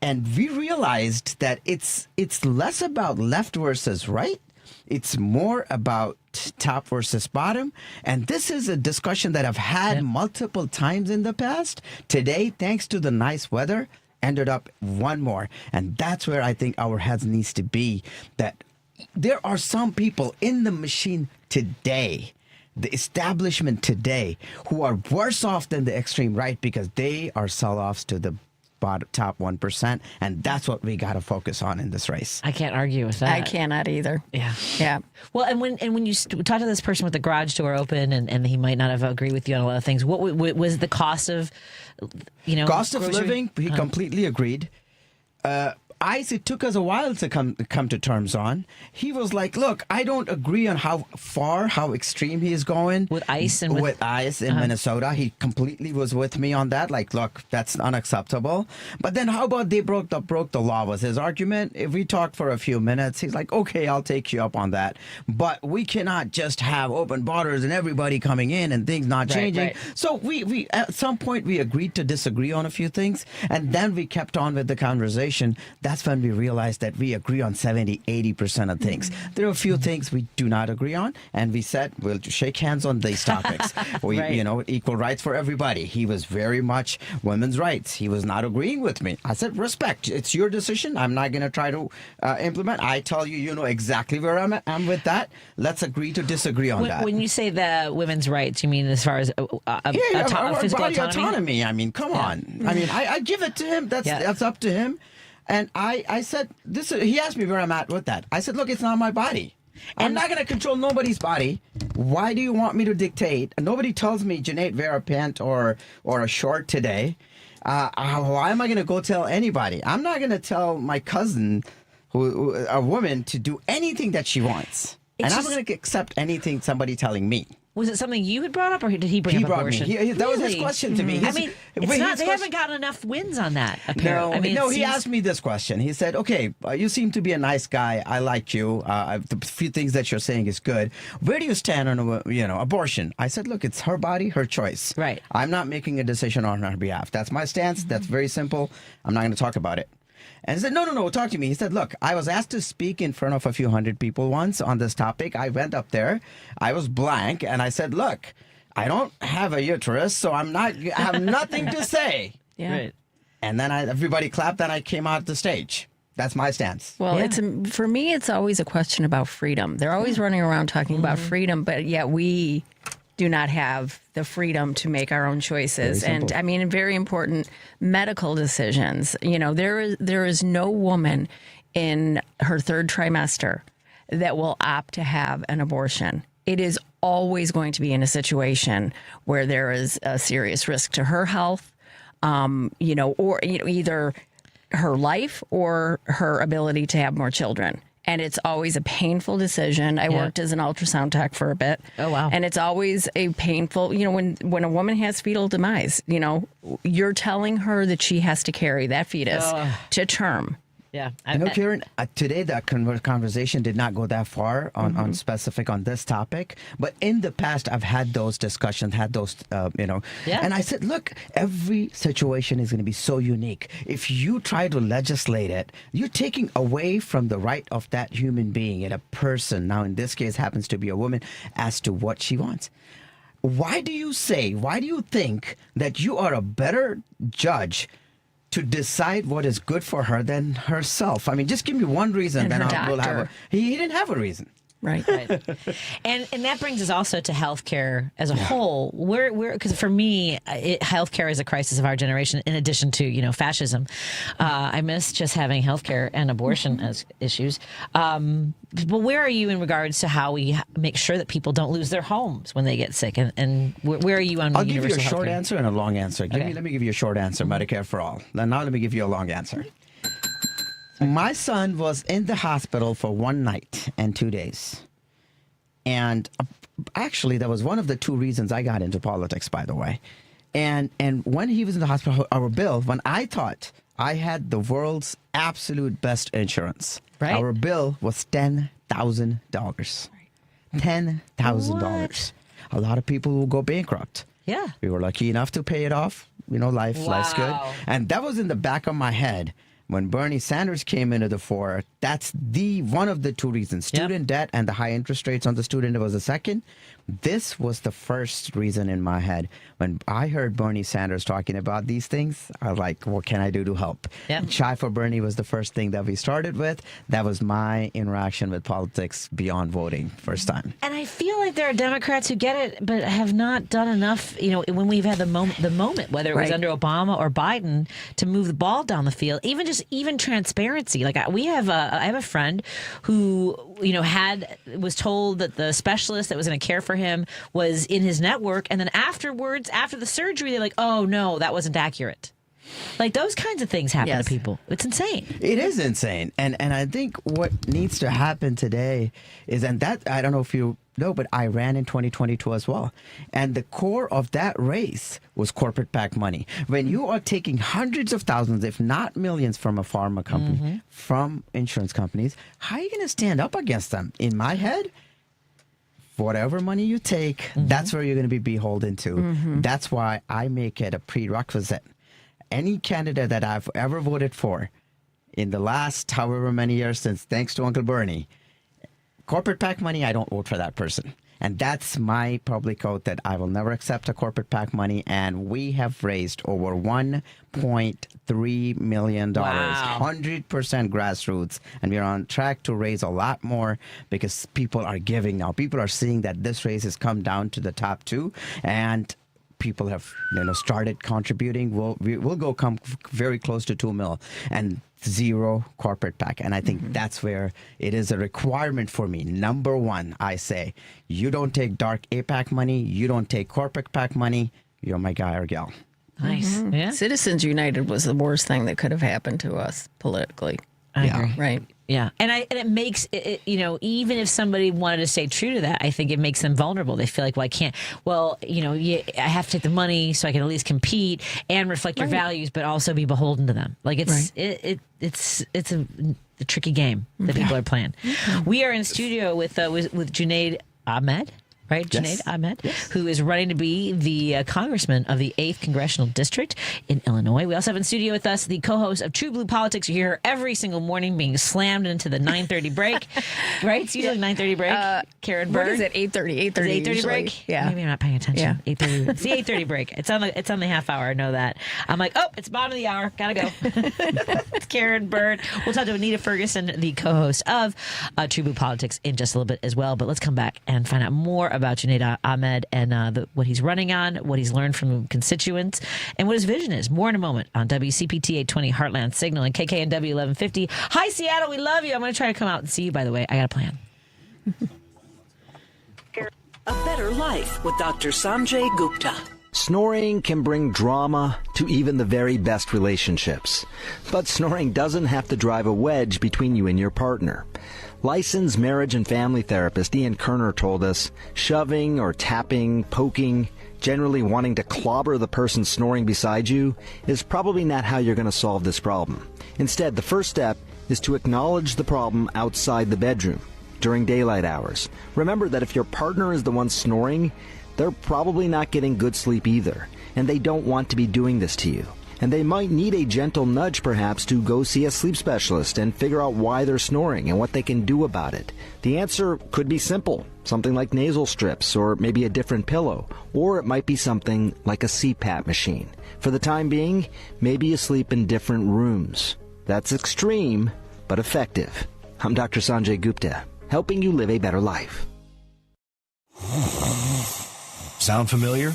And we realized that it's less about left versus right. It's more about top versus bottom. And this is a discussion that I've had multiple times in the past. Today, thanks to the nice weather, ended up one more. And that's where I think our heads needs to be, that there are some people in the machine today, the establishment today, who are worse off than the extreme right because they are sell-offs to the top 1%, and that's what we got to focus on in this race. I can't argue with that. I cannot either. Yeah. Well, and when you talk to this person with the garage door open, and he might not have agreed with you on a lot of things, what was the cost of, cost of grocery? living? He completely agreed. ICE, it took us a while to come to terms on. He was like, look, I don't agree on how extreme he is going. With ICE and with ICE in Minnesota. He completely was with me on that. Like, look, that's unacceptable. But then how about they broke the law was his argument. If we talked for a few minutes, he's like, okay, I'll take you up on that. But we cannot just have open borders and everybody coming in and things not changing. Right. So we at some point we agreed to disagree on a few things, and then we kept on with the conversation. That's when we realized that we agree on 70-80% of things. There are a few things we do not agree on, and we said we'll shake hands on these topics. Equal rights for everybody. He was very much women's rights. He was not agreeing with me. I said, respect. It's your decision. I'm not going to try to implement. I tell you, you know exactly where I'm at. I'm with that. Let's agree to disagree on that. When you say the women's rights, you mean as far as physical body autonomy? I mean, come on. I mean, I give it to him. That's up to him. And I said, he asked me where I'm at with that. I said, look, it's not my body. I'm not going to control nobody's body. Why do you want me to dictate? Nobody tells me, Junaid, wear a pant or a short today. Why am I going to go tell anybody? I'm not going to tell my cousin, a woman, to do anything that she wants. And I'm going to accept anything somebody telling me. Was it something you had brought up, or did he bring up abortion? That was his question to me. I mean, they haven't gotten enough wins on that, apparently. He asked me this question. He said, okay, you seem to be a nice guy. I like you. The few things that you're saying is good. Where do you stand on abortion? I said, look, it's her body, her choice. Right. I'm not making a decision on her behalf. That's my stance. That's very simple. I'm not going to talk about it. And he said, no, talk to me. He said, look, I was asked to speak in front of a few hundred people once on this topic. I went up there. I was blank. And I said, look, I don't have a uterus, so I have nothing to say. Yeah. Right. And then everybody clapped and I came out the stage. That's my stance. Well, for me, it's always a question about freedom. They're always running around talking about freedom, but yet we do not have the freedom to make our own choices. And I mean, very important medical decisions. There is no woman in her third trimester that will opt to have an abortion. It is always going to be in a situation where there is a serious risk to her health, or either her life or her ability to have more children. And it's always a painful decision. I worked as an ultrasound tech for a bit. Oh, wow. And it's always a painful, when a woman has fetal demise, you're telling her that she has to carry that fetus to term. Yeah. I know, Karen, today that conversation did not go that far on specific on this topic. But in the past, I've had those discussions, and I said, look, every situation is going to be so unique. If you try to legislate it, you're taking away from the right of that human being and a person. Now, in this case, happens to be a woman as to what she wants. Why do you think that you are a better judge to decide what is good for her than herself. I mean, just give me one reason. And then her we'll have doctor. he didn't have a reason. Right. And that brings us also to healthcare as a whole. Because for me, healthcare is a crisis of our generation. In addition to fascism, I miss just having healthcare and abortion as issues. But where are you in regards to how we make sure that people don't lose their homes when they get sick? And where are you on? I'll give you a short healthcare? answer and a long answer. Let me give you a short answer. Medicare for all. Now let me give you a long answer. My son was in the hospital for 1 night and 2 days. And actually, that was one of the 2 reasons I got into politics, by the way. And when he was in the hospital, our bill, when I thought I had the world's absolute best insurance, our bill was $10,000. $10,000. A lot of people will go bankrupt. Yeah. We were lucky enough to pay it off. Life's good. And that was in the back of my head. When Bernie Sanders came into the fore, that's one of the 2 reasons. Student debt and the high interest rates on the student was the second. This was the first reason in my head. When I heard Bernie Sanders talking about these things, I was like, what can I do to help? Yep. Chai for Bernie was the first thing that we started with. That was my interaction with politics beyond voting, first time. And I feel like there are Democrats who get it, but have not done enough, when we've had the moment, whether it was under Obama or Biden, to move the ball down the field, even transparency. Like I have a friend who, was told that the specialist that was going to care for him was in his network. And then afterwards, after the surgery, they're like, oh no, that wasn't accurate. Like those kinds of things happen to people. It's insane. It is insane. And I think what needs to happen today is, and that, I don't know if you know, but I ran in 2022 as well. And the core of that race was corporate PAC money. When you are taking hundreds of thousands, if not millions, from a pharma company, from insurance companies, how are you going to stand up against them? In my head, whatever money you take, that's where you're going to be beholden to. That's why I make it a prerequisite. Any candidate that I've ever voted for in the last however many years since, thanks to Uncle Bernie, corporate PAC money, I don't vote for that person. And that's my public oath that I will never accept a corporate PAC money. And we have raised over $1.3 million, 100% grassroots. And we're on track to raise a lot more because people are giving now. People are seeing that this race has come down to the top 2. And people have started contributing. We'll come very close to 2 mil and 0 corporate PAC. And I think that's where it is a requirement for me. Number 1, I say, you don't take dark APAC money, you don't take corporate PAC money, you're my guy or gal. Nice. Yeah. Citizens United was the worst thing that could have happened to us politically. I agree. Right. Yeah. And it makes it, even if somebody wanted to stay true to that, I think it makes them vulnerable. They feel like, well, I can't, I have to take the money so I can at least compete and reflect your values, but also be beholden to them. Like it's a tricky game that people are playing. We are in studio with Junaid Ahmed. Right, Yes. Junaid Ahmed, Yes. who is running to be the congressman of the 8th Congressional District in Illinois. We also have in studio with us the co-host of TruBlu Politics. You hear her every single morning being slammed into the 9:30 break. Right? It's usually 9:30 break. Karen Byrne. What is it? 8:30. 8:30 break? Yeah. Maybe I'm not paying attention. Yeah. 8:30. It's the 8:30 break. It's on the half hour. I know that. I'm like, oh, it's bottom of the hour. Gotta go. It's Karen Byrne. We'll talk to Anita Ferguson, the co-host of TruBlu Politics, in just a little bit as well. But let's come back and find out more about Junaid Ahmed and what he's running on, what he's learned from constituents, and what his vision is. More in a moment on WCPT 820 Heartland Signal and KKNW 1150. Hi, Seattle. We love you. I'm going to try to come out and see you, by the way. I got a plan. A better life with Dr. Sanjay Gupta. Snoring can bring drama to even the very best relationships. But snoring doesn't have to drive a wedge between you and your partner. Licensed marriage and family therapist Ian Kerner told us shoving or tapping, poking, generally wanting to clobber the person snoring beside you is probably not how you're going to solve this problem. Instead, the first step is to acknowledge the problem outside the bedroom during daylight hours. Remember that if your partner is the one snoring, they're probably not getting good sleep either, and they don't want to be doing this to you. And they might need a gentle nudge, perhaps, to go see a sleep specialist and figure out why they're snoring and what they can do about it. The answer could be simple, something like nasal strips or maybe a different pillow, or it might be something like a CPAP machine. For the time being, maybe you sleep in different rooms. That's extreme, but effective. I'm Dr. Sanjay Gupta, helping you live a better life. Sound familiar?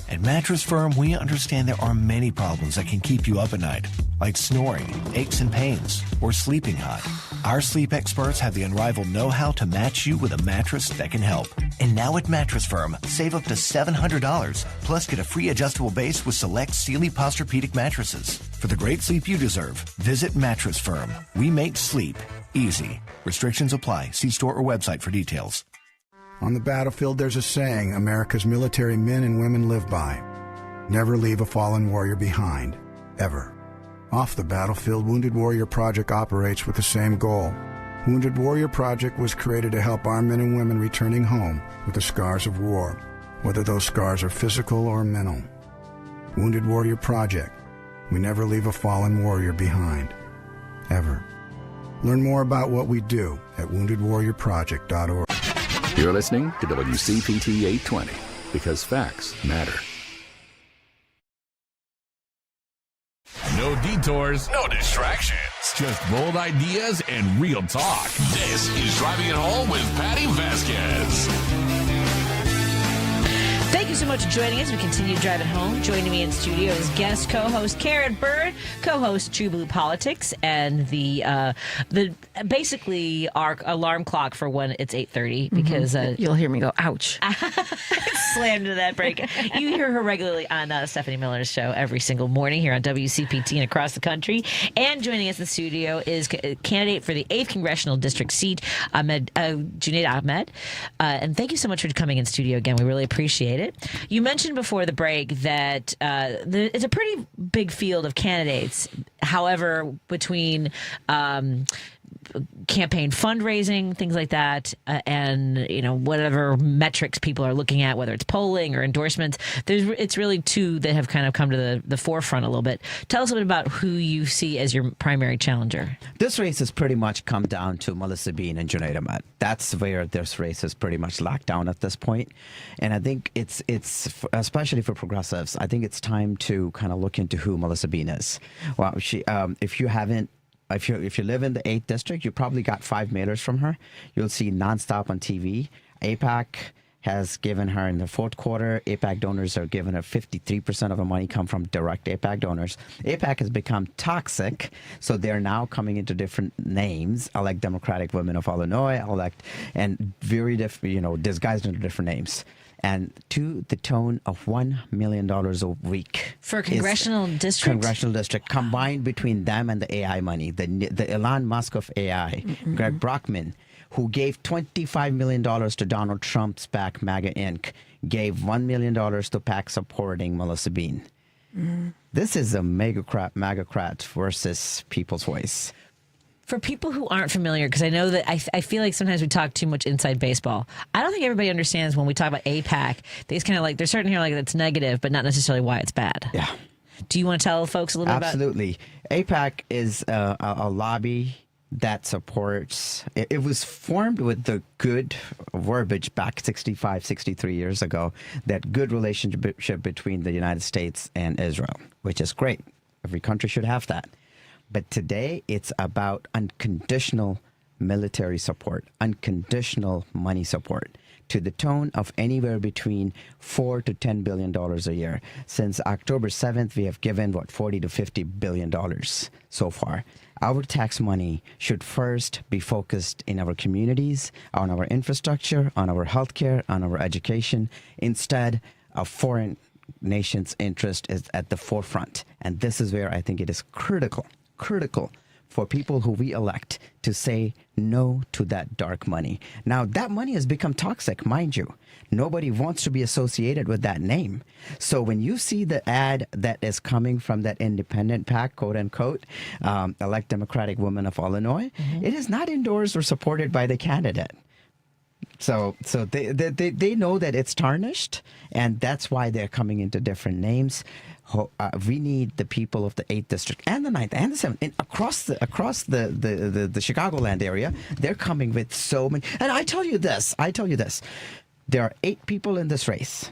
At Mattress Firm, we understand there are many problems that can keep you up at night, like snoring, aches and pains, or sleeping hot. Our sleep experts have the unrivaled know-how to match you with a mattress that can help. And now at Mattress Firm, save up to $700, plus get a free adjustable base with select Sealy Posturepedic mattresses. For the great sleep you deserve, visit Mattress Firm. We make sleep easy. Restrictions apply. See store or website for details. On the battlefield, there's a saying America's military men and women live by. Never leave a fallen warrior behind, ever. Off the battlefield, Wounded Warrior Project operates with the same goal. Wounded Warrior Project was created to help our men and women returning home with the scars of war, whether those scars are physical or mental. Wounded Warrior Project. We never leave a fallen warrior behind, ever. Learn more about what we do at woundedwarriorproject.org. You're listening to WCPT 820 because facts matter. No detours, no distractions. Just bold ideas and real talk. This is Driving It Home with Patti Vasquez. Thank you so much for joining us. We continue to drive it home. Joining me in studio is guest co-host Karen Byrne, co-host TruBlu Politics, and the basically our alarm clock for when it's 8:30 because you'll hear me go, ouch. Slammed into that break. You hear her regularly on Stephanie Miller's show every single morning here on WCPT and across the country. And joining us in the studio is candidate for the 8th Congressional District seat, Junaid Ahmed. And thank you so much for coming in studio again. We really appreciate it. You mentioned before the break that it's a pretty big field of candidates. However, between campaign fundraising, things like that, and whatever metrics people are looking at, whether it's polling or endorsements, it's really two that have kind of come to the forefront a little bit. Tell us a bit about who you see as your primary challenger. This race has pretty much come down to Melissa Bean and Junaid Ahmed. That's where this race is pretty much locked down at this point. And I think it's especially for progressives, I think it's time to kind of look into who Melissa Bean is. Well, she, if you live in the 8th district, you probably got 5 mailers from her. You'll see nonstop on TV. AIPAC has given her in the 4th quarter. AIPAC donors are giving her 53% of the money come from direct AIPAC donors. AIPAC has become toxic, so they're now coming into different names. Elect Democratic Women of Illinois, and very different, disguised into different names. And to the tone of $1 million a week for a congressional district. Congressional district combined between them and the AI money, the Elon Musk of AI, Greg Brockman, who gave $25 million to Donald Trump's PAC MAGA Inc., gave $1 million to PAC supporting Melissa Bean. This is a MAGA-crat versus People's Voice. For people who aren't familiar, because I know that I feel like sometimes we talk too much inside baseball. I don't think everybody understands when we talk about AIPAC. They just kind of they're starting to hear it's negative, but not necessarily why it's bad. Yeah. Do you want to tell folks a little bit about it? Absolutely. AIPAC is a lobby that supports, it was formed with the good verbiage back 63 years ago, that good relationship between the United States and Israel, which is great. Every country should have that. But today, it's about unconditional military support, unconditional money support, to the tone of anywhere between $4 to $10 billion a year. Since October 7th, we have given, $40 to $50 billion so far. Our tax money should first be focused in our communities, on our infrastructure, on our healthcare, on our education. Instead, a foreign nation's interest is at the forefront. And this is where I think it is critical for people who we elect to say no to that dark money. Now, that money has become toxic, mind you. Nobody wants to be associated with that name. So when you see the ad that is coming from that independent PAC, quote unquote, Elect Democratic Women of Illinois, it is not endorsed or supported by the candidate. So they know that it's tarnished, and that's why they're coming into different names. We need the people of the 8th district and the 9th and the 7th and across the Chicagoland area. They're coming with so many. And I tell you this. There are 8 people in this race.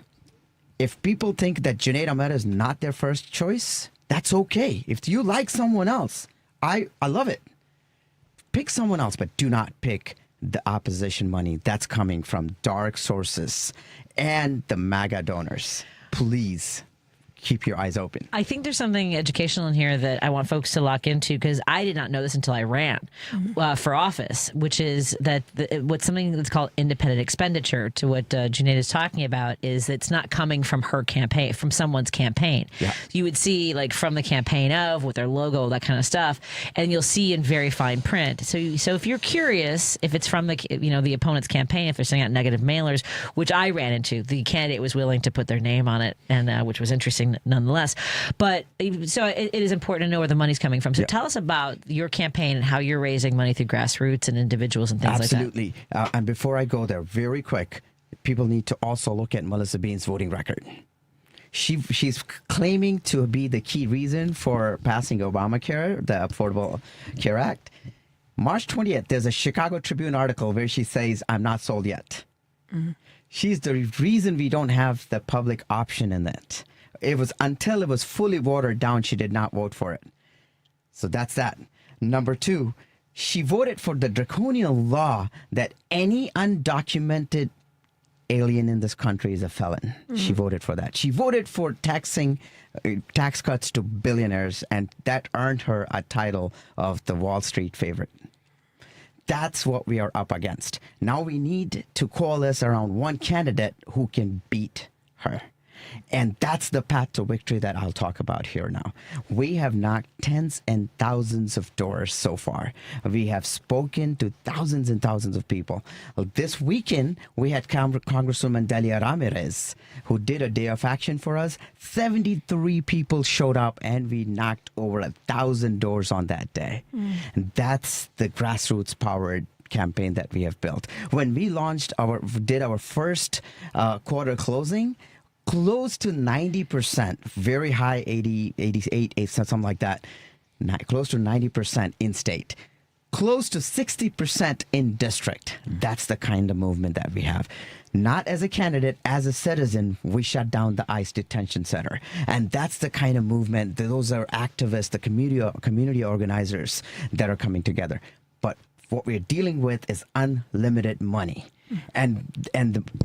If people think that Junaid Ahmed is not their first choice, that's okay. If you like someone else, I love it. Pick someone else, but do not pick the opposition money that's coming from dark sources and the MAGA donors. Please keep your eyes open. I think there's something educational in here that I want folks to lock into, because I did not know this until I ran for office, which is that what's something that's called independent expenditure, to what Junaid is talking about, is it's not coming from her campaign, from someone's campaign. Yeah. You would see like from the campaign of, with their logo, that kind of stuff, and you'll see in very fine print. So if you're curious if it's from the opponent's campaign, if they're sending out negative mailers, which I ran into, the candidate was willing to put their name on it, and which was interesting nonetheless. But so it is important to know where the money's coming from. So tell us about your campaign and how you're raising money through grassroots and individuals and things like that. Absolutely. And before I go there, very quick, people need to also look at Melissa Bean's voting record. She's claiming to be the key reason for passing Obamacare, the Affordable Care Act. March 20th, there's a Chicago Tribune article where she says, "I'm not sold yet." Mm-hmm. She's the reason we don't have the public option in it. It was until it was fully watered down, she did not vote for it. So that's that. Number 2, she voted for the draconian law that any undocumented alien in this country is a felon. Mm-hmm. She voted for that. She voted for taxing tax cuts to billionaires, and that earned her a title of the Wall Street favorite. That's what we are up against. Now we need to coalesce around one candidate who can beat her. And that's the path to victory that I'll talk about here now. We have knocked tens and thousands of doors so far. We have spoken to thousands and thousands of people. This weekend, we had Congresswoman Delia Ramirez, who did a day of action for us. 73 people showed up, and we knocked over 1,000 doors on that day. And that's the grassroots-powered campaign that we have built. When we did our first quarter closing, close to 90%, very high, 80, 88, something like that, close to 90% in state, close to 60% in district. That's the kind of movement that we have. Not as a candidate, as a citizen, we shut down the ICE detention center. And that's the kind of movement, those are activists, the community organizers that are coming together. But what we're dealing with is unlimited money. And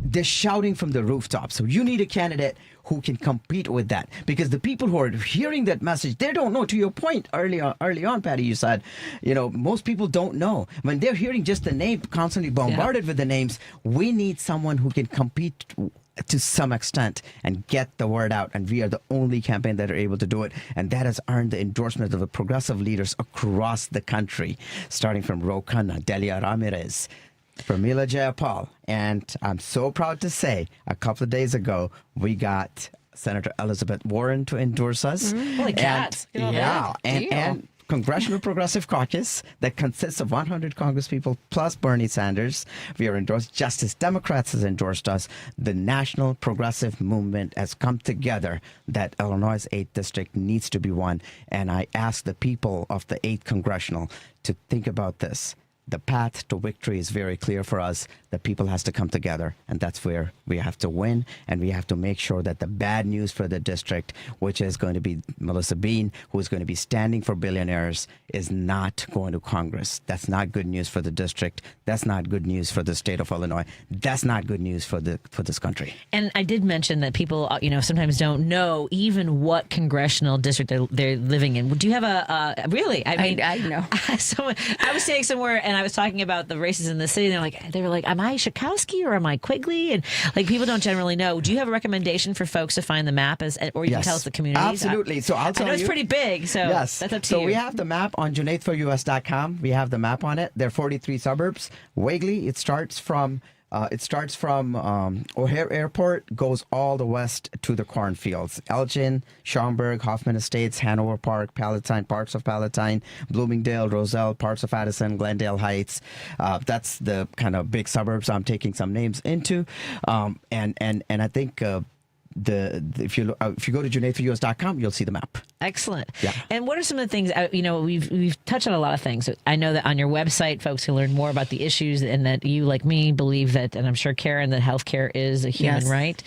they're shouting from the rooftops. So you need a candidate who can compete with that, because the people who are hearing that message, they don't know. To your point early on, Patty, you said, most people don't know. When they're hearing just the name, constantly bombarded with the names, we need someone who can compete to some extent and get the word out. And we are the only campaign that are able to do it. And that has earned the endorsement of the progressive leaders across the country, starting from Ro Khanna, Delia Ramirez, Pramila Jayapal, and I'm so proud to say a couple of days ago we got Senator Elizabeth Warren to endorse us. Holy cats! And Congressional Progressive Caucus that consists of 100 Congresspeople plus Bernie Sanders. We are endorsed. Justice Democrats has endorsed us. The National Progressive Movement has come together that Illinois' 8th District needs to be won. And I ask the people of the 8th Congressional to think about this. The path to victory is very clear for us. The people has to come together, and that's where we have to win, and we have to make sure that the bad news for the district, which is going to be Melissa Bean, who is going to be standing for billionaires, is not going to Congress. That's not good news for the district. That's not good news for the state of Illinois. That's not good news for this country. And I did mention that people, sometimes don't know even what congressional district they're living in. Do you have really? I know. I was saying somewhere, and I was talking about the races in the city, and they were like, am I Schakowsky or am I Quigley? And people don't generally know. Do you have a recommendation for folks to find the map, or you can tell us the communities? Absolutely. So I'll tell you. I know it's pretty big, so that's up to you. So we have the map on JunaidForUS.com. We have the map on it. There are 43 suburbs. Wagley, it starts from O'Hare Airport, goes all the west to the cornfields. Elgin, Schaumburg, Hoffman Estates, Hanover Park, Palatine, parts of Palatine, Bloomingdale, Roselle, parts of Addison, Glendale Heights. That's the kind of big suburbs I'm taking some names into. And I think if you go to junaidforus.com, you'll see the map. Excellent. Yeah. And what are some of the things, we've touched on a lot of things. I know that on your website, folks can learn more about the issues, and that you, like me, believe that, and I'm sure, Karen, that healthcare is a human right.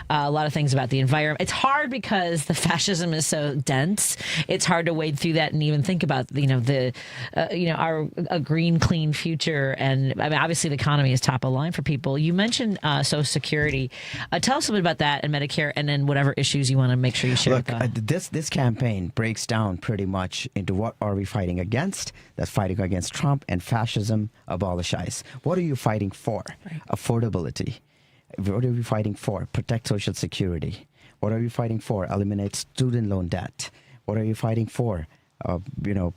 A lot of things about the environment. It's hard because the fascism is so dense. It's hard to wade through that and even think about, a green, clean future. And I mean, obviously the economy is top of line for people. You mentioned Social Security. Tell us a bit about that and Medicare, and then whatever issues you want to make sure you share with us. This campaign breaks down pretty much into what are we fighting against. That's fighting against Trump and fascism, abolish ICE. What are you fighting for? Right. Affordability. What are we fighting for? Protect Social Security. What are you fighting for? Eliminate student loan debt. What are you fighting for?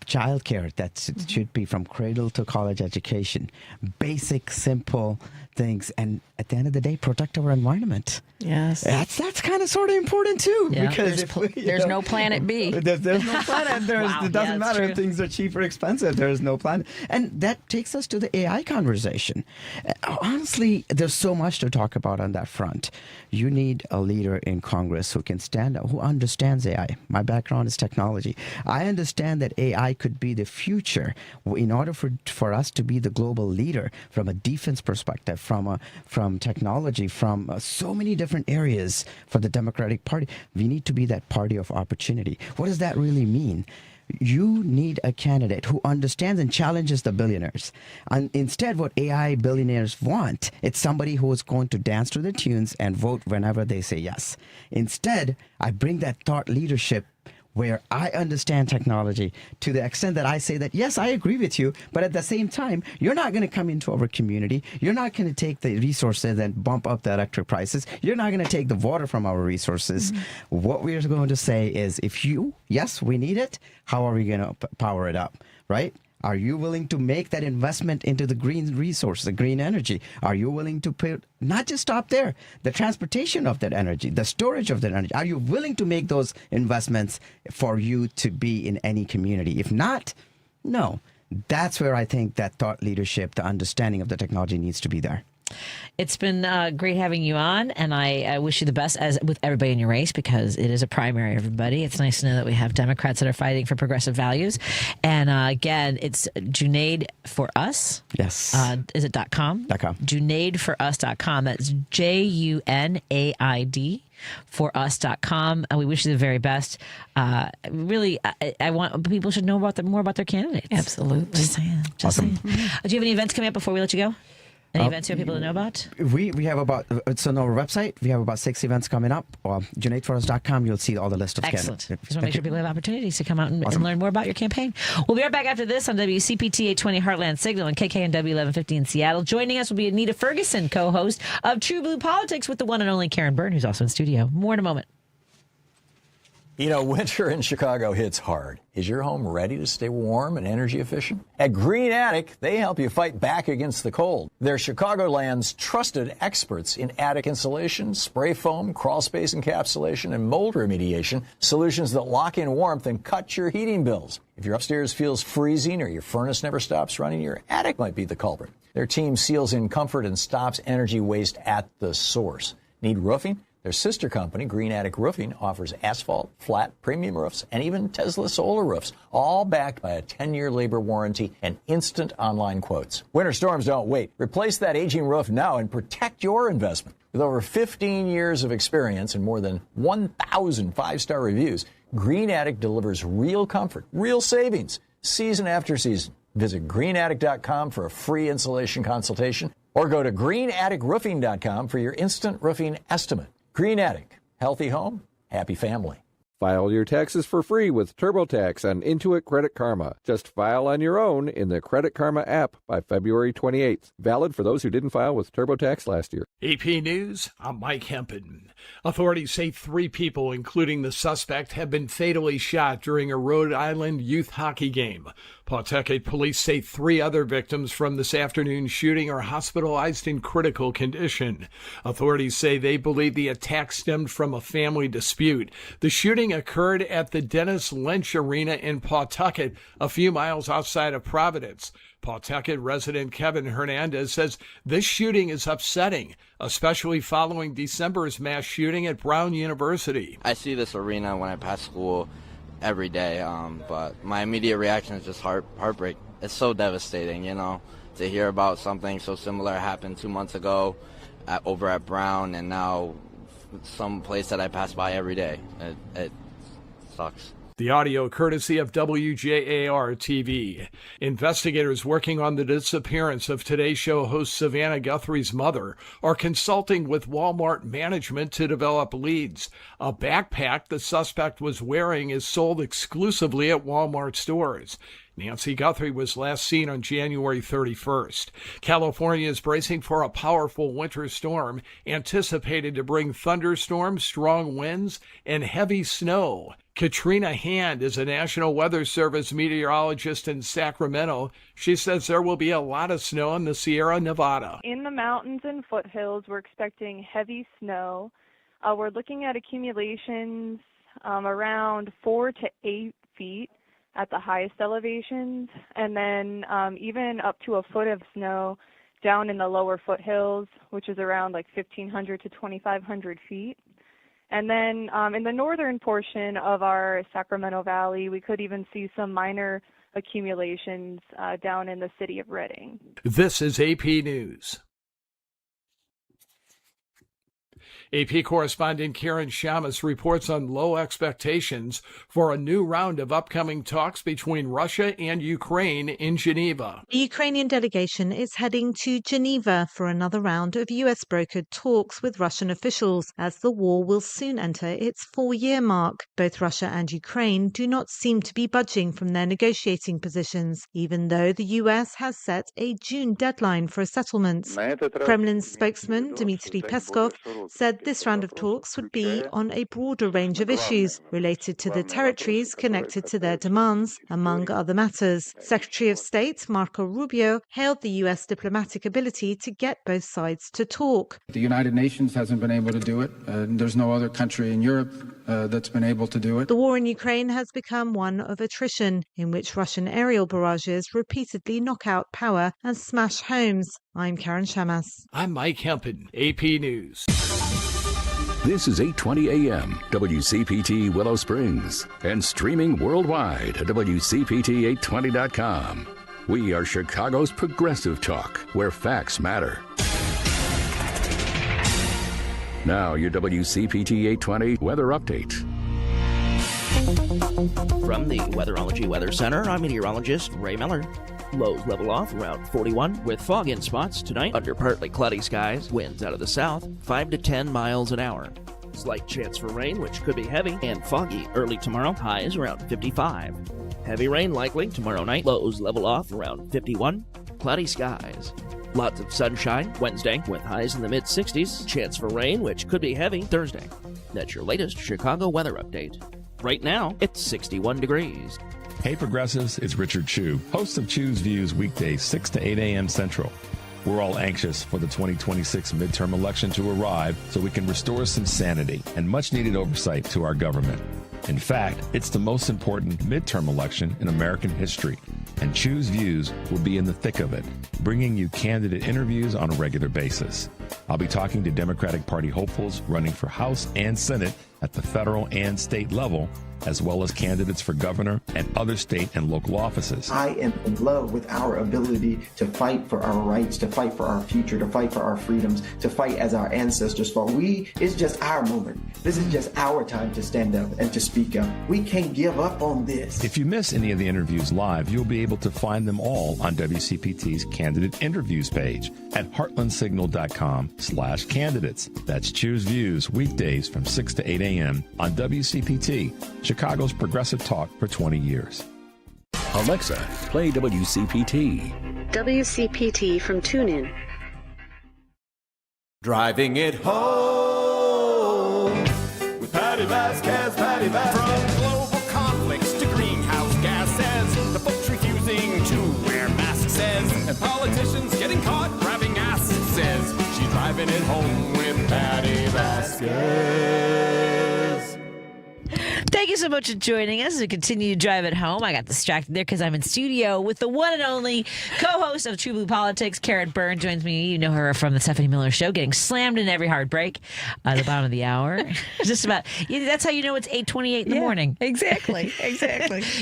Child care that should be from cradle to college education. Basic, simple things. And at the end of the day, protect our environment. Yes. That's kind of sort of important too. Yeah. Because there's no planet B. There's no planet. It doesn't matter if things are cheap or expensive. There's no planet. And that takes us to the AI conversation. Honestly, there's so much to talk about on that front. You need a leader in Congress who can stand up, who understands AI. My background is technology. I understand that AI could be the future. In order for us to be the global leader from a defense perspective, from technology, from so many different areas for the Democratic Party, we need to be that party of opportunity. What does that really mean? You need a candidate who understands and challenges the billionaires. And instead, what AI billionaires want, it's somebody who is going to dance to the tunes and vote whenever they say yes. Instead, I bring that thought leadership where I understand technology to the extent that I say that, yes, I agree with you, but at the same time, you're not going to come into our community. You're not going to take the resources and bump up the electric prices. You're not going to take the water from our resources. Mm-hmm. What we're going to say is, yes, we need it. How are we going to power it up, right? Are you willing to make that investment into the green resource, the green energy? Are you willing to put, not just stop there, the transportation of that energy, the storage of that energy? Are you willing to make those investments for you to be in any community? If not, no. That's where I think that thought leadership, the understanding of the technology needs to be there. It's been great having you on, and I wish you the best as with everybody in your race, because it is a primary, everybody. It's nice to know that we have Democrats that are fighting for progressive values. And again, it's Junaid for us. Yes. Is it .com? .com. JunaidForUs.com. That's JUNAID. forus.com. We wish you the very best. Really, I want people should know more about their candidates. Absolutely. Just saying. Awesome. Do you have any events coming up before we let you go? Any events you want people to know about? We have about, it's on our website, we have about 6 events coming up. JunaidForUs.com, you'll see all the list of Excellent. candidates. Just want to make sure people have opportunities to come out and learn more about your campaign. We'll be right back after this on WCPT 820 Heartland Signal and KKNW 1150 in Seattle. Joining us will be Anita Ferguson, co-host of TruBlu Politics with the one and only Karen Byrne, who's also in studio. More in a moment. Winter in Chicago hits hard. Is your home ready to stay warm and energy efficient? At Green Attic, they help you fight back against the cold. They're Chicagoland's trusted experts in attic insulation, spray foam, crawl space encapsulation, and mold remediation, solutions that lock in warmth and cut your heating bills. If your upstairs feels freezing or your furnace never stops running, your attic might be the culprit. Their team seals in comfort and stops energy waste at the source. Need roofing? Their sister company, Green Attic Roofing, offers asphalt, flat, premium roofs, and even Tesla solar roofs, all backed by a 10-year labor warranty and instant online quotes. Winter storms don't wait. Replace that aging roof now and protect your investment. With over 15 years of experience and more than 1,000 five-star reviews, Green Attic delivers real comfort, real savings, season after season. Visit greenattic.com for a free insulation consultation or go to greenatticroofing.com for your instant roofing estimate. Green Attic. Healthy home, happy family. File your taxes for free with TurboTax on Intuit Credit Karma. Just file on your own in the Credit Karma app by February 28th. Valid for those who didn't file with TurboTax last year. AP News, I'm Mike Hempen. Authorities say 3 people, including the suspect, have been fatally shot during a Rhode Island youth hockey game. Pawtucket police say 3 other victims from this afternoon's shooting are hospitalized in critical condition. Authorities say they believe the attack stemmed from a family dispute. The shooting occurred at the Dennis Lynch Arena in Pawtucket, a few miles outside of Providence. Pawtucket resident Kevin Hernandez says this shooting is upsetting, especially following December's mass shooting at Brown University. I see this arena when I pass school every day, but my immediate reaction is just heartbreak. It's so devastating, to hear about something so similar happened 2 months ago over at Brown, and now some place that I pass by every day. It sucks. The audio courtesy of WJAR-TV. Investigators working on the disappearance of Today Show host Savannah Guthrie's mother are consulting with Walmart management to develop leads. A backpack the suspect was wearing is sold exclusively at Walmart stores. Nancy Guthrie was last seen on January 31st. California is bracing for a powerful winter storm anticipated to bring thunderstorms, strong winds, and heavy snow. Katrina Hand is a National Weather Service meteorologist in Sacramento. She says there will be a lot of snow in the Sierra Nevada. In the mountains and foothills, we're expecting heavy snow. We're looking at accumulations around 4 to 8 feet at the highest elevations, and then even up to a foot of snow down in the lower foothills, which is around like 1,500 to 2,500 feet. And then in the northern portion of our Sacramento Valley, we could even see some minor accumulations down in the city of Redding. This is AP News. AP correspondent Karen Shamas reports on low expectations for a new round of upcoming talks between Russia and Ukraine in Geneva. The Ukrainian delegation is heading to Geneva for another round of US-brokered talks with Russian officials, as the war will soon enter its 4-year mark. Both Russia and Ukraine do not seem to be budging from their negotiating positions, even though the US has set a June deadline for a settlement. Kremlin's spokesman, Dmitry Peskov, said this round of talks would be on a broader range of issues related to the territories connected to their demands, among other matters. Secretary of State Marco Rubio hailed the US diplomatic ability to get both sides to talk. The United Nations hasn't been able to do it. There's no other country in Europe that's been able to do it. The war in Ukraine has become one of attrition, in which Russian aerial barrages repeatedly knock out power and smash homes. I'm Karen Shamas. I'm Mike Hempen, AP News. This is 8:20 a.m. WCPT Willow Springs and streaming worldwide at WCPT820.com. We are Chicago's progressive talk, where facts matter. Now your WCPT 820 weather update. From the Weatherology Weather Center, I'm meteorologist Ray Miller. Lows level off around 41 with fog in spots tonight under partly cloudy skies. Winds out of the south 5 to 10 miles an hour. Slight chance for rain, which could be heavy and foggy early tomorrow. Highs around 55. Heavy rain likely tomorrow night. Lows level off around 51. Cloudy skies. Lots of sunshine Wednesday with highs in the mid-60s. Chance for rain, which could be heavy Thursday. That's your latest Chicago weather update. Right now, it's 61 degrees. Hey Progressives, it's Richard Chu, host of Chu's Views weekdays 6 to 8 a.m. Central. We're all anxious for the 2026 midterm election to arrive so we can restore some sanity and much-needed oversight to our government. In fact, it's the most important midterm election in American history, and Chu's Views will be in the thick of it, bringing you candidate interviews on a regular basis. I'll be talking to Democratic Party hopefuls running for House and Senate at the federal and state level, as well as candidates for governor and other state and local offices. I am in love with our ability to fight for our rights, to fight for our future, to fight for our freedoms, to fight as our ancestors fought. It's just our moment. This is just our time to stand up and to speak up. We can't give up on this. If you miss any of the interviews live, you'll be able to find them all on WCPT's Candidate Interviews page at heartlandsignal.com/candidates. That's Choose Views weekdays from 6 to 8 a.m. on WCPT, Chicago's progressive talk for 20 years. Alexa, play WCPT. WCPT from TuneIn. Driving it home with Patti Vasquez, Patti Vasquez. From global conflicts to greenhouse gases, the folks refusing to wear masks says, and politicians getting caught grabbing ass says, she's driving it home with Patti Vasquez. Thank you so much for joining us as we continue to drive it home. I got distracted there because I'm in studio with the one and only co-host of TruBlu Politics, Karen Byrne, joins me. You know her from the Stephanie Miller Show, getting slammed in every hard break at the bottom of the hour. Just about. That's how you know it's 8:28 in the morning. Exactly.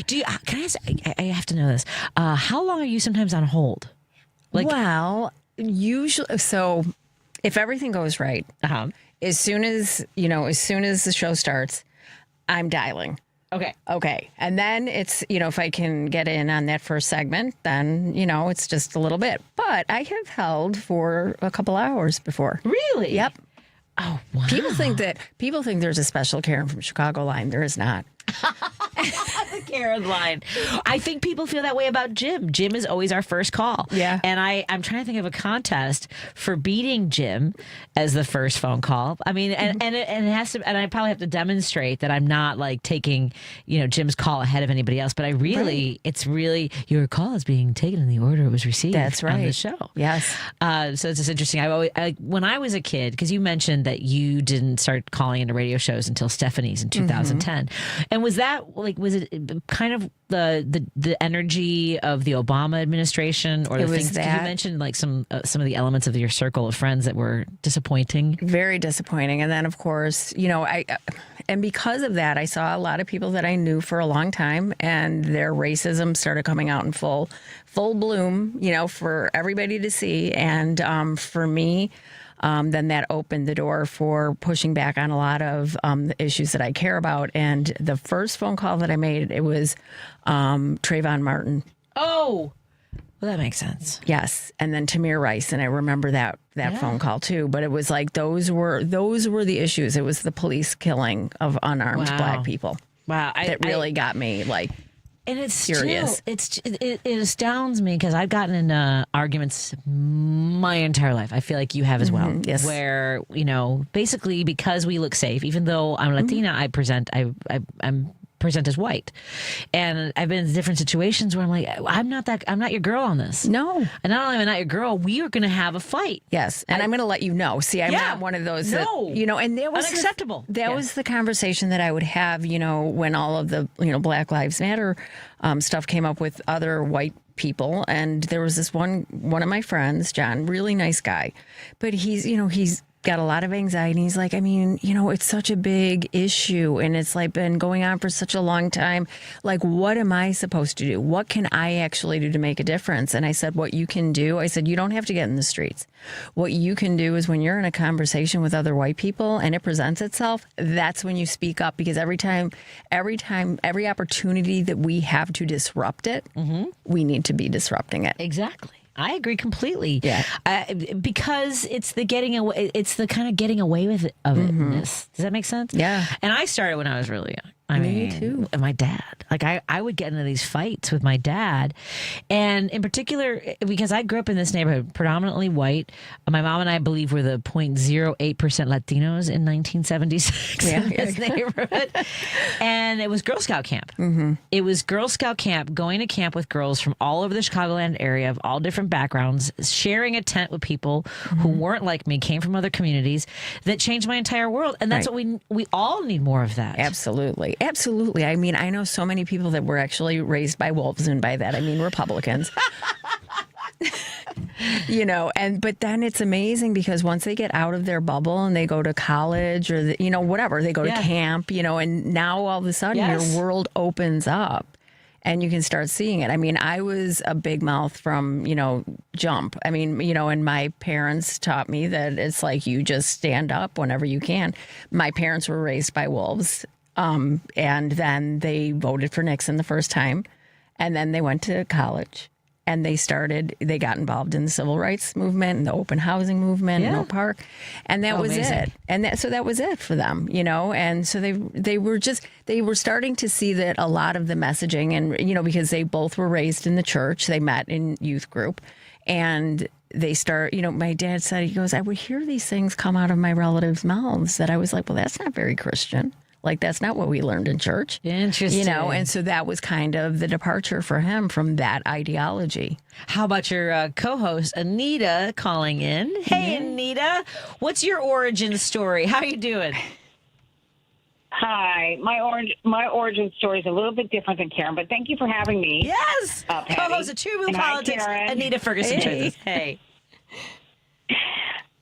Do you? Can I ask? I have to know this. How long are you sometimes on hold? Well, usually, so if everything goes right, as soon as the show starts, I'm dialing. Okay. And then it's, if I can get in on that first segment, then, it's just a little bit. But I have held for a couple hours before. Really? Yep. Oh, wow. People think there's a special Karen from Chicago line. There is not. The Karen line. I think people feel that way about Jim. Jim is always our first call. Yeah. And I'm trying to think of a contest for beating Jim as the first phone call. I mean, and it has to, and I probably have to demonstrate that I'm not like taking, Jim's call ahead of anybody else. But it's really your call is being taken in the order it was received. That's right. On the show. Yes. So it's just interesting. When I was a kid, because you mentioned that you didn't start calling into radio shows until Stephanie's in 2010. And was that was it kind of the energy of the Obama administration, or the things you mentioned, like some of the elements of your circle of friends that were disappointing? Very disappointing. And then, of course, and because of that, I saw a lot of people that I knew for a long time, and their racism started coming out in full bloom, for everybody to see. And for me, then that opened the door for pushing back on a lot of the issues that I care about. And the first phone call that I made, it was Trayvon Martin. Oh, well, that makes sense. Yes. And then Tamir Rice. And I remember that phone call too. But it was like those were the issues. It was the police killing of unarmed Black people. Wow. That really got me and it's serious. It astounds me because I've gotten in arguments my entire life. I feel like you have as well. Yes. Where, basically because we look safe, even though I'm Latina, I'm present as white. And I've been in different situations where I'm like, I'm not your girl on this. No. And not only am I not your girl, we are going to have a fight. Yes. And I'm going to let you know. See, I'm not one of those that, and that was unacceptable. That was the conversation that I would have, when all of the, Black Lives Matter stuff came up with other white people. And there was this one of my friends, John, really nice guy, but he's got a lot of anxiety. He's like, it's such a big issue, and it's been going on for such a long time. Like, what am I supposed to do? What can I actually do to make a difference? And I said, what you can do, I said, you don't have to get in the streets. What you can do is when you're in a conversation with other white people and it presents itself, that's when you speak up, because every opportunity that we have to disrupt it, we need to be disrupting it. Exactly. I agree completely. Yeah, because it's the getting away. It's the kind of getting away with it of itness. Does that make sense? Yeah. And I started when I was really young. Me too. And my dad. I would get into these fights with my dad. And in particular, because I grew up in this neighborhood, predominantly white. My mom and I believe were the 0.08% Latinos in 1976 in this neighborhood. And it was Girl Scout camp. It was Girl Scout camp, going to camp with girls from all over the Chicagoland area of all different backgrounds, sharing a tent with people who weren't like me, came from other communities, that changed my entire world. And that's what we all need more of that. Absolutely. Absolutely. I know so many people that were actually raised by wolves, and by that I mean Republicans. But then it's amazing because once they get out of their bubble and they go to college or whatever, they go to camp, and now all of a sudden your world opens up. And you can start seeing it. I was a big mouth from, jump. And my parents taught me that it's like you just stand up whenever you can. My parents were raised by wolves. And then they voted for Nixon the first time. And then they went to college. And they got involved in the civil rights movement and the open housing movement in Oak Park. And that was it. And so that was it for them, And so they were starting to see that a lot of the messaging, and, because they both were raised in the church, they met in youth group, and they start, my dad said, he goes, I would hear these things come out of my relatives' mouths that I was like, well, that's not very Christian. Like, that's not what we learned in church. Interesting. And so that was kind of the departure for him from that ideology. How about your co-host, Anita, calling in? Hey, Anita, what's your origin story? How are you doing? Hi, my origin story is a little bit different than Karen, but thank you for having me. Yes, Patty. co-host of TruBlu And hi, Politics, Karen. Anita Ferguson. Hey.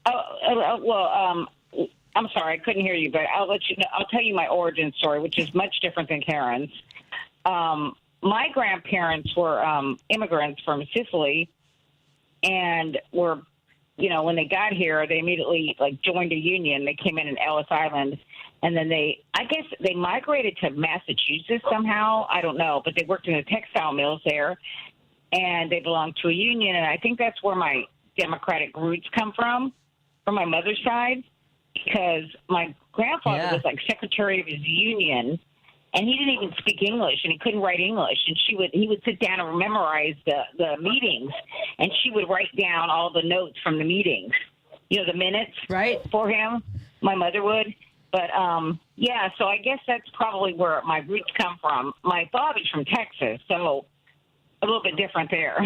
I'm sorry, I couldn't hear you, but I'll let you know. I'll tell you my origin story, which is much different than Karen's. My grandparents were immigrants from Sicily, and were, when they got here, they immediately joined a union. They came in Ellis Island, and then I guess they migrated to Massachusetts somehow. I don't know, but they worked in the textile mills there, and they belonged to a union. And I think that's where my Democratic roots come from my mother's side, because my grandfather was secretary of his union, and he didn't even speak English, and he couldn't write English. And he would sit down and memorize the meetings, and she would write down all the notes from the meetings, the minutes for him. My mother would. But, so I guess that's probably where my roots come from. My father's from Texas, so a little bit different there.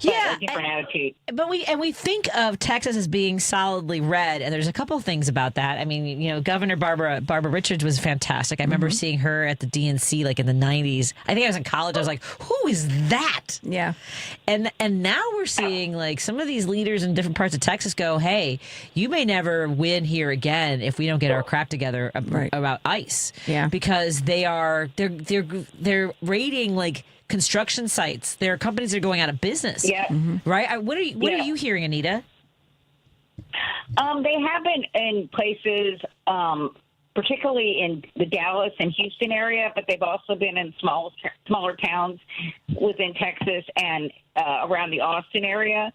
Yeah, a different attitude. But we think of Texas as being solidly red, and there's a couple of things about that. I mean, Governor Barbara Richards was fantastic. I remember seeing her at the DNC in the 90s. I think I was in college. I was like, who is that? Yeah. And now we're seeing some of these leaders in different parts of Texas go, hey, you may never win here again if we don't get our crap together about ICE. Yeah. Because they're raiding construction sites. There are companies that are going out of business. Yeah. Right? What are you hearing, Anita? They have been in places, particularly in the Dallas and Houston area, but they've also been in smaller towns within Texas and around the Austin area.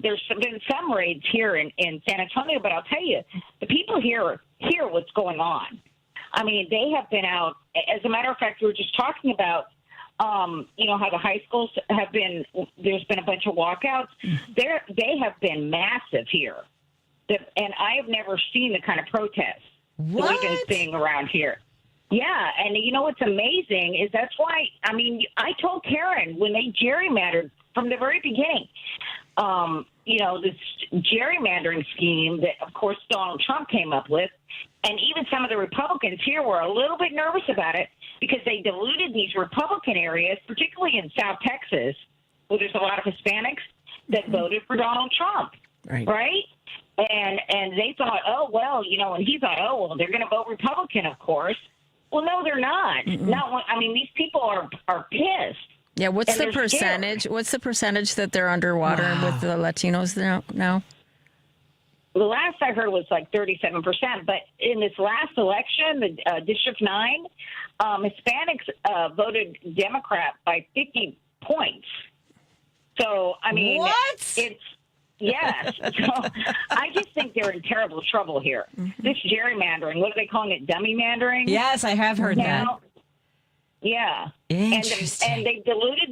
There's been some raids here in San Antonio, but I'll tell you, the people here hear what's going on. I mean, they have been out. As a matter of fact, we were just talking about how the high schools have been, there's been a bunch of walkouts. They have been massive here. And I have never seen the kind of protests that we've been seeing around here. Yeah, and what's amazing is that's why, I told Karen when they gerrymandered from the very beginning, this gerrymandering scheme that, of course, Donald Trump came up with, and even some of the Republicans here were a little bit nervous about it because they diluted these Republican areas, particularly in South Texas, where there's a lot of Hispanics that voted for Donald Trump, right? And they thought, and he thought, they're going to vote Republican, of course. Well, no, they're not. No, these people are pissed. Yeah, what's And the they're scared. percentage? What's the percentage that they're underwater with the Latinos now? The last I heard was 37%, but in this last election, the District 9, Hispanics voted Democrat by 50 points. So, it's, yes. So I just think they're in terrible trouble here. This gerrymandering, what are they calling it, dummy-mandering? Yes, I have heard that. Yeah. Interesting. And they diluted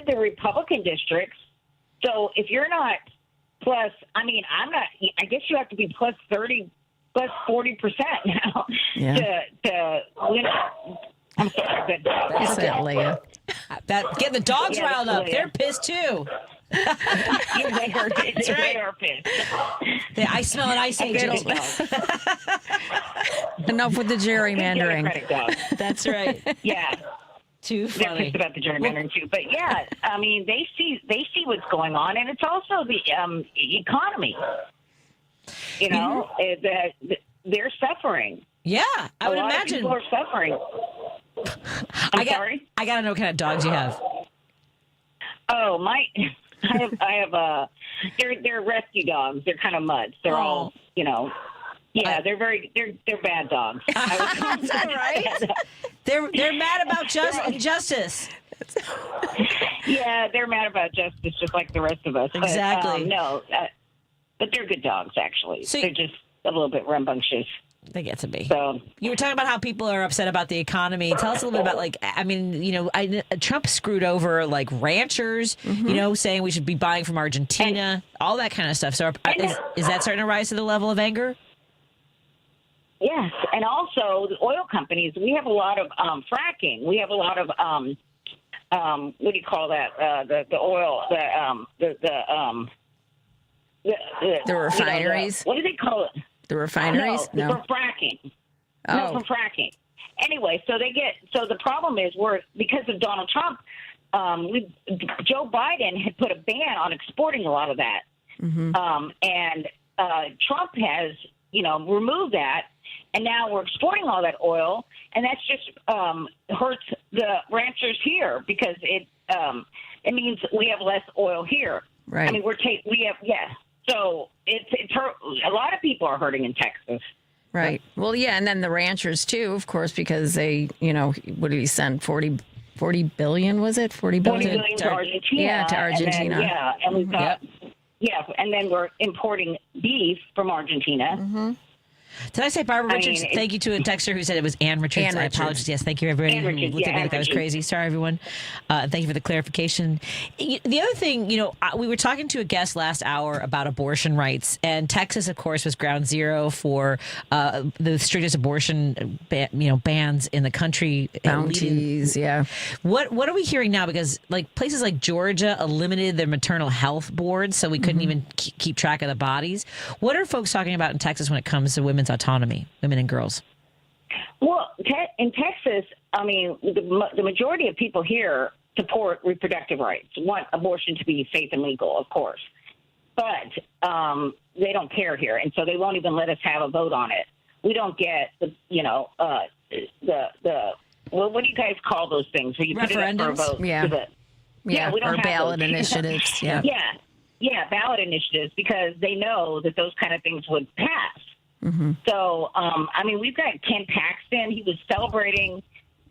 the Republican districts. So if you're not plus, I guess you have to be plus 30, plus 40% now to win. I'm sorry. That's it, Leah. Get the dogs riled up. Leah. They're pissed too. They are pissed. I smell an ice agent. Enough with the gerrymandering. That's right. Yeah. Too They're funny. pissed about the gerrymandering too. But yeah, they see what's going on, and it's also the economy. They're suffering. Yeah, I would a lot imagine. Of people are suffering. I'm sorry. I gotta know what kind of dogs you have. Oh, I have they're rescue dogs. They're kind of mutts. They're all, yeah, they're bad dogs. That's all right. They're mad about justice. Yeah, they're mad about justice, just like the rest of us. Exactly. But they're good dogs, actually. So, they're just a little bit rambunctious. They get to be. So you were talking about how people are upset about the economy. Tell us a little bit about Trump screwed over ranchers, saying we should be buying from Argentina, all that kind of stuff. So is that starting to rise to the level of anger? Yes, and also the oil companies. We have a lot of fracking. We have a lot of what do you call that? The oil. The refineries. What do they call it? The refineries? No, for fracking. No, from fracking. Anyway, so the problem is because of Donald Trump, Joe Biden had put a ban on exporting a lot of that. Mm-hmm. And Trump has, removed that. And now we're exporting all that oil. And that's just hurts the ranchers here because it means we have less oil here. Right. I mean, So it's hurt. A lot of people are hurting in Texas. Right. Well, yeah, and then the ranchers too, of course, because they, what did he send? 40 billion, was it? 40 billion? 40 billion to Argentina. Yeah, to Argentina. And then, and we've got, and then we're importing beef from Argentina. Mm-hmm. Did I say Barbara Richards? Thank you to a texter who said it was Ann Richards. Ann Richards. I apologize. Yes, thank you, everybody who looked at me like I was crazy. Sorry, everyone. Thank you for the clarification. The other thing, we were talking to a guest last hour about abortion rights, and Texas, of course, was ground zero for the strictest abortion, bans in the country. Bounties, yeah. What are we hearing now? Because places like Georgia eliminated their maternal health boards, so we couldn't even keep track of the bodies. What are folks talking about in Texas when it comes to women's autonomy, women and girls? Well, in Texas, I mean, the majority of people here support reproductive rights, want abortion to be safe and legal, of course. But they don't care here, and so they won't even let us have a vote on it. We don't get what do you guys call those things? Where you put it up for a vote? Yeah. We don't or have ballot those. initiatives. Yeah. Yeah, ballot initiatives, because they know that those kind of things would pass. Mm-hmm. So, we've got Ken Paxton. He was celebrating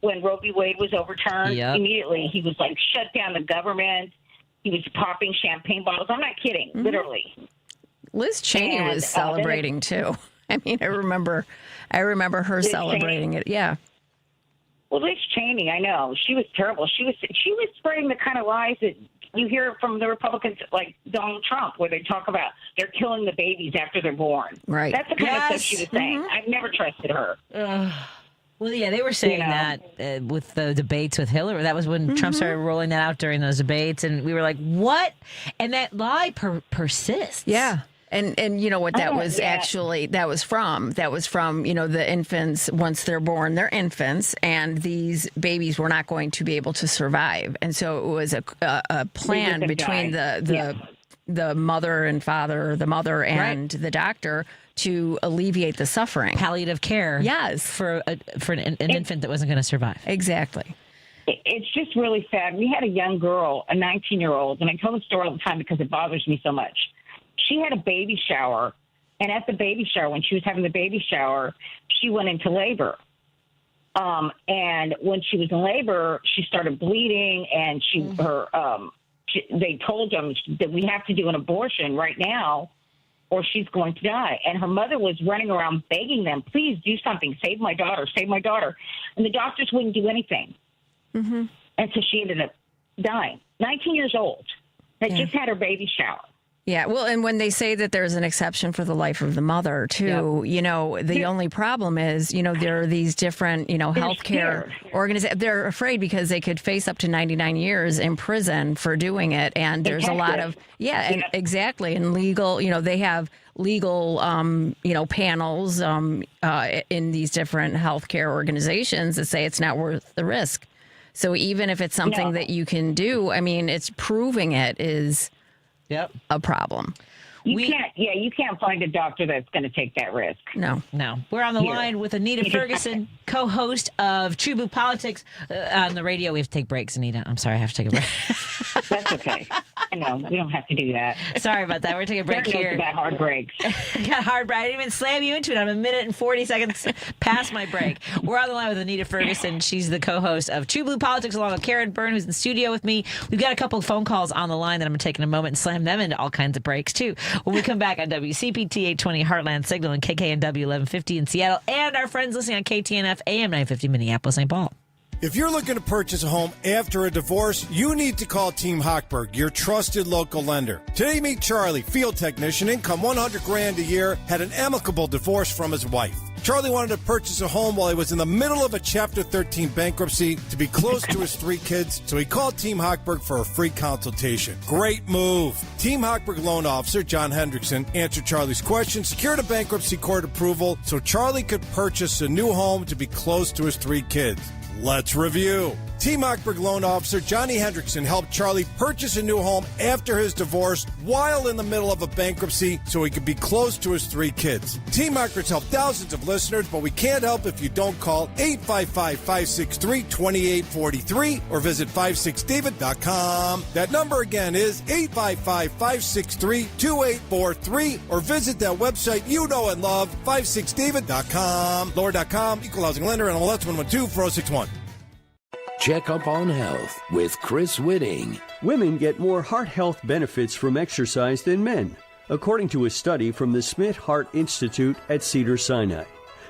when Roe v. Wade was overturned. Yep. Immediately, he was shut down the government. He was popping champagne bottles. I'm not kidding, literally. Liz Cheney was celebrating too. I mean, I remember her celebrating it. Yeah. Well, Liz Cheney, I know, she was terrible. She was spreading the kind of lies that you hear from the Republicans like Donald Trump, where they talk about they're killing the babies after they're born. Right. That's the kind of stuff she was saying. I've never trusted her. Well, yeah, they were saying that with the debates with Hillary. That was when Trump started rolling that out during those debates, and we were like, what? And that lie persists. Yeah. And you know what that was actually, that was from, the infants, once they're born, they're infants, and these babies were not going to be able to survive. And so it was a plan between the mother and father, the mother and the doctor, to alleviate the suffering. Palliative care. Yes. For an infant that wasn't going to survive. Exactly. It's just really sad. We had a young girl, a 19-year-old, and I tell the story all the time because it bothers me so much. She had a baby shower, and at the baby shower, when she was having the baby shower, she went into labor. And when she was in labor, she started bleeding, and they told them that we have to do an abortion right now, or she's going to die. And her mother was running around begging them, please do something, save my daughter, save my daughter. And the doctors wouldn't do anything. Mm-hmm. And so she ended up dying. 19 years old. That just had her baby shower. Yeah, well, and when they say that there's an exception for the life of the mother, too, the only problem is, there are these different, healthcare organizations. They're afraid because they could face up to 99 years in prison for doing it. And there's a lot of, exactly. And legal, they have legal, panels in these different healthcare organizations that say it's not worth the risk. So even if it's something that you can do, I mean, it's proving it is a problem. You can't find a doctor that's going to take that risk. No. We're on the line with Anita Ferguson, co-host of TruBlu Politics. On the radio, we have to take breaks, Anita. I'm sorry, I have to take a break. That's okay. I know. We don't have to do that. Sorry about that. We're taking a break here. About hard breaks. Got hard break. I didn't even slam you into it. I'm a minute and 40 seconds past my break. We're on the line with Anita Ferguson. She's the co-host of TruBlu Politics, along with Karen Byrne, who's in the studio with me. We've got a couple of phone calls on the line that I'm going to take in a moment and slam them into all kinds of breaks, too. When we come back on WCPT 820 Heartland Signal and KKNW 1150 in Seattle, and our friends listening on KTNF AM 950 Minneapolis, St. Paul. If you're looking to purchase a home after a divorce, you need to call Team Hochberg, your trusted local lender. Today, meet Charlie, field technician, income $100,000 a year, had an amicable divorce from his wife. Charlie wanted to purchase a home while he was in the middle of a Chapter 13 bankruptcy to be close to his 3 kids, so he called Team Hochberg for a free consultation. Great move. Team Hochberg loan officer John Hendrickson answered Charlie's questions, secured a bankruptcy court approval so Charlie could purchase a new home to be close to his 3 kids. Let's review. Team Hochberg loan officer Johnny Hendrickson helped Charlie purchase a new home after his divorce while in the middle of a bankruptcy so he could be close to his 3 kids. Team Hochberg's helped thousands of listeners, but we can't help if you don't call 855-563-2843 or visit 56david.com. That number again is 855-563-2843 or visit that website you know and love, 56david.com. Lower.com, equal housing lender, and MLS 112-4061. Check up on health with Chris Whitting. Women get more heart health benefits from exercise than men, according to a study from the Smith Heart Institute at Cedars-Sinai.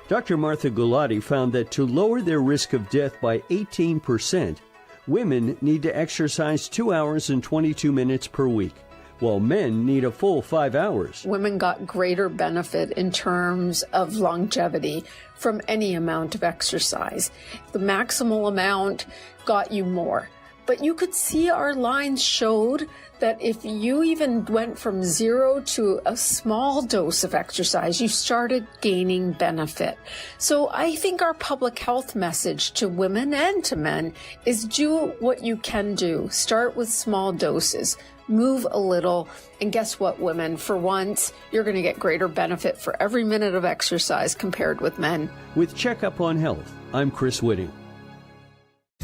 Dr. Martha Gulati found that to lower their risk of death by 18%, women need to exercise 2 hours and 22 minutes per week, while men need a full 5 hours. Women got greater benefit in terms of longevity from any amount of exercise. The maximal amount got you more. But you could see our lines showed that if you even went from 0 to a small dose of exercise, you started gaining benefit. So I think our public health message to women and to men is do what you can do. Start with small doses. Move a little, and guess what, women? For once, you're going to get greater benefit for every minute of exercise compared with men. With Checkup on Health, I'm Chris Whitting.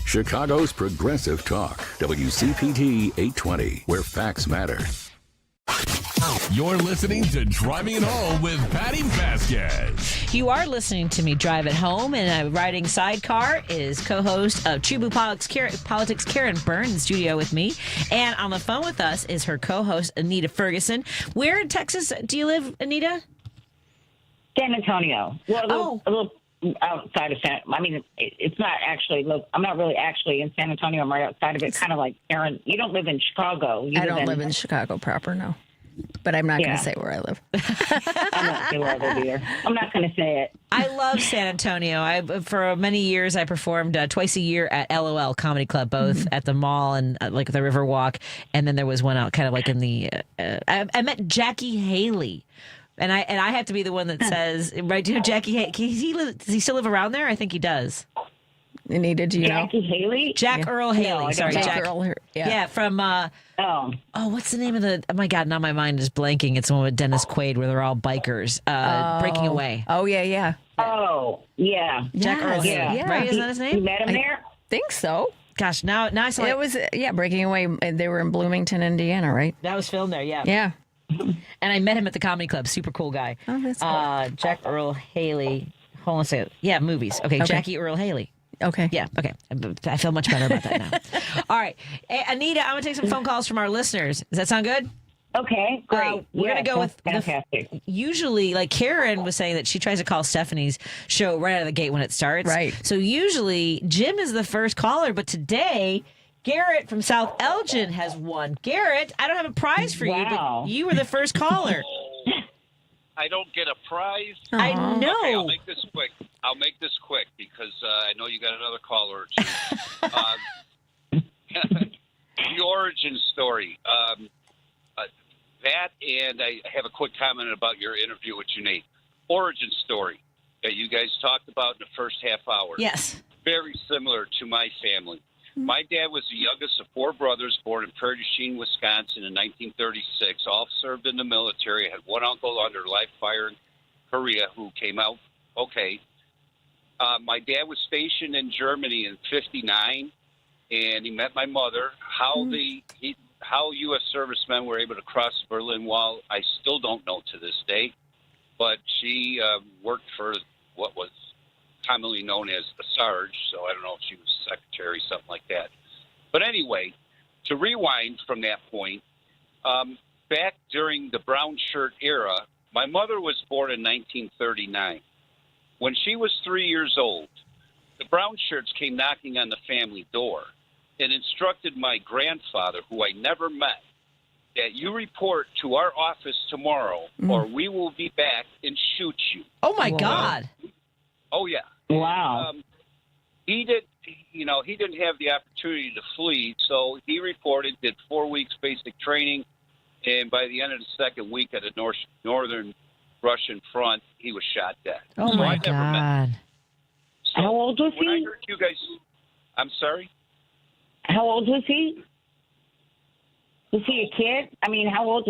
Chicago's Progressive Talk, WCPT 820, where facts matter. You're listening to Driving It Home with Patti Vasquez. You are listening to me drive it home, and a riding sidecar is co-host of TruBlu Politics, Karen Byrne, in the studio with me. And on the phone with us is her co-host, Anita Ferguson. Where in Texas do you live, Anita? San Antonio. Well, a little outside of it's not actually, I'm not really actually in San Antonio. I'm right outside of it, kind of like Aaron. You don't live in Chicago. I don't live in Chicago proper, no. But I'm not going to say where I live. I'm not going to say where I live either. I'm not going to say it. I love San Antonio. For many years, I performed twice a year at LOL Comedy Club, both at the mall and like the Riverwalk. And then there was one out kind of like in the, I met Jackie Haley. And I have to be the one that says, right, do you know Jackie Haley? Does he still live around there? I think he does. Anita, do you know? Jackie Haley? Jack Earl Haley. No, sorry, Jack Earl. Yeah, from, what's the name of the, oh my God, now my mind is blanking. It's the one with Dennis Quaid where they're all bikers. Breaking Away. Oh, yeah. Oh, yeah. Jack Earl Haley. Yeah. Right, isn't that his name? You met him there? Think so. Gosh, now I saw it. Was, Breaking Away. They were in Bloomington, Indiana, right? That was filmed there, yeah. Yeah. And I met him at the comedy club. Super cool guy. Oh, that's cool. Jack Earl Haley. Hold on a second. Yeah, movies. Okay, Jackie Earl Haley. Okay. Yeah, okay. I feel much better about that now. All right. Hey, Anita, I'm going to take some phone calls from our listeners. Does that sound good? Okay, great. We're going to go with fantastic. Usually, like Karen was saying that she tries to call Stephanie's show right out of the gate when it starts. Right. So usually Jim is the first caller, but today Garrett from South Elgin has won. Garrett, I don't have a prize for you, but you were the first caller. I don't get a prize. I know. Okay, I'll make this quick. Because I know you got another caller or two. The origin story. That, and I have a quick comment about your interview with Junaid. Origin story that you guys talked about in the first half hour. Yes. Very similar to my family. My dad was the youngest of 4 brothers born in Prairie du Chien, Wisconsin in 1936. All served in the military. I had one uncle under live fire in Korea who came out okay. My dad was stationed in Germany in '59, and he met my mother. How U.S. servicemen were able to cross the Berlin Wall, I still don't know to this day. But she worked for what was commonly known as the Sarge, so I don't know if she was secretary, something like that. But anyway, to rewind from that point, back during the brown shirt era, my mother was born in 1939. When she was 3 years old, the brown shirts came knocking on the family door and instructed my grandfather, who I never met, that you report to our office tomorrow or we will be back and shoot you. Oh, my God. Oh yeah. Wow. He didn't have the opportunity to flee, so he reported, did 4 weeks basic training, and by the end of the second week at the northern Russian front, he was shot dead. Oh, so my I never met him. God. So How old was when I he? heard you guys, I'm sorry? How old was he? Was he a kid? I mean, how old?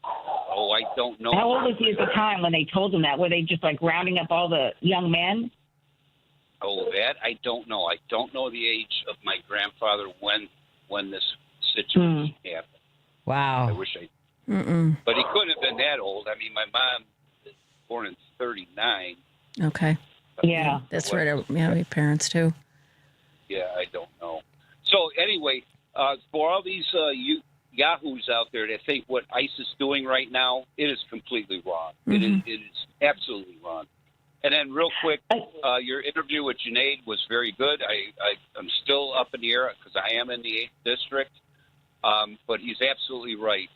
Oh, I don't know. How old was he at the time when they told him that? Were they just like rounding up all the young men? Oh, that I don't know. I don't know the age of my grandfather when this situation happened. Wow. I wish I. But he couldn't have been that old. I mean, my mom was born in 39. Okay. Yeah. That's right. Yeah, my parents too. Yeah, I don't know. So anyway, for all these yahoos out there that think what ICE is doing right now, it is completely wrong. It is absolutely wrong. And then real quick, your interview with Junaid was very good. I'm still up in the air because I am in the 8th district. But he's absolutely right.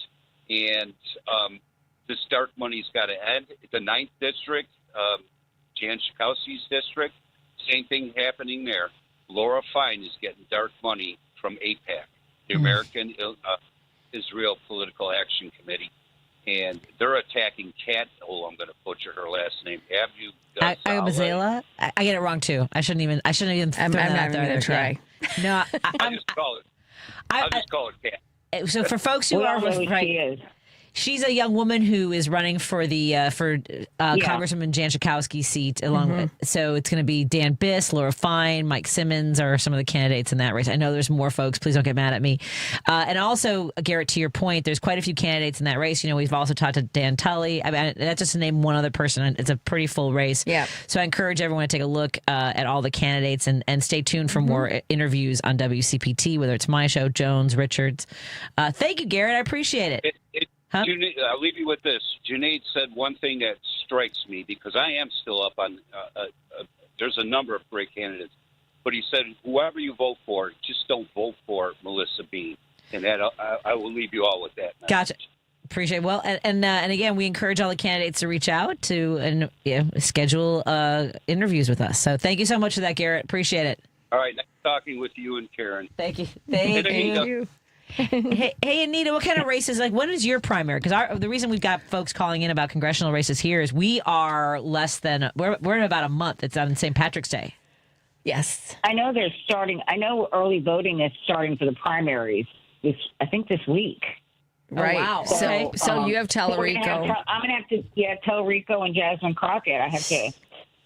And this dark money's got to end. The 9th district, Jan Schakowsky's district, same thing happening there. Laura Fine is getting dark money from APAC, the American Israel Political Action Committee. And they're attacking Kat. Oh, I'm going to butcher her last name. Agabazela? I get it wrong too. I shouldn't even. I'm not even going to try. No, I'll just call it Kat. So for folks who are right, she's a young woman who is running for the Congresswoman Jan Schakowsky's seat. So it's going to be Dan Biss, Laura Fine, Mike Simmons are some of the candidates in that race. I know there's more folks. Please don't get mad at me. And also, Garrett, to your point, there's quite a few candidates in that race. You know, we've also talked to Dan Tully. I mean, that's just to name one other person. It's a pretty full race. Yeah. So I encourage everyone to take a look at all the candidates and stay tuned for more interviews on WCPT, whether it's my show, Jones, Richards. Thank you, Garrett. I appreciate it. Junaid, I'll leave you with this. Junaid said one thing that strikes me because I am still up on. There's a number of great candidates, but he said whoever you vote for, just don't vote for Melissa Bean, and that I will leave you all with that message. Gotcha. Appreciate it. Well, and again, we encourage all the candidates to reach out to schedule interviews with us. So thank you so much for that, Garrett. Appreciate it. All right, nice talking with you and Karen. Thank you. Thank you. Hey, Anita, what kind of races? Like, when is your primary? Because the reason we've got folks calling in about congressional races here is we are we're in about a month. It's on St. Patrick's Day. Yes, I know they're starting. I know early voting is starting for the primaries. I think this week. Right. Oh, wow. So you have Tellerico. I'm gonna have to Tellerico and Jasmine Crockett. I have to.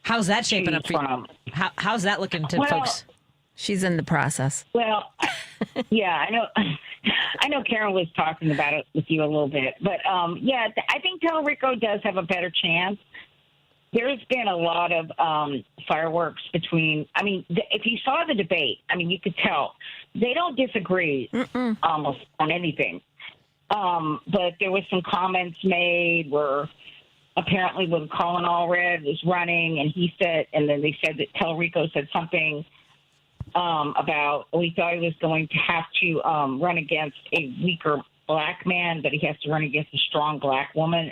How's that shaping up for you? How's that looking to folks? She's in the process. Well, yeah, I know Karen was talking about it with you a little bit, but I think Tellerico does have a better chance. There's been a lot of fireworks between. I mean, if you saw the debate, I mean, you could tell they don't disagree almost on anything. But there was some comments made where apparently when Colin Allred was running, and he said, and then they said that Tellerico said something. About we thought he was going to have to run against a weaker black man, but he has to run against a strong black woman.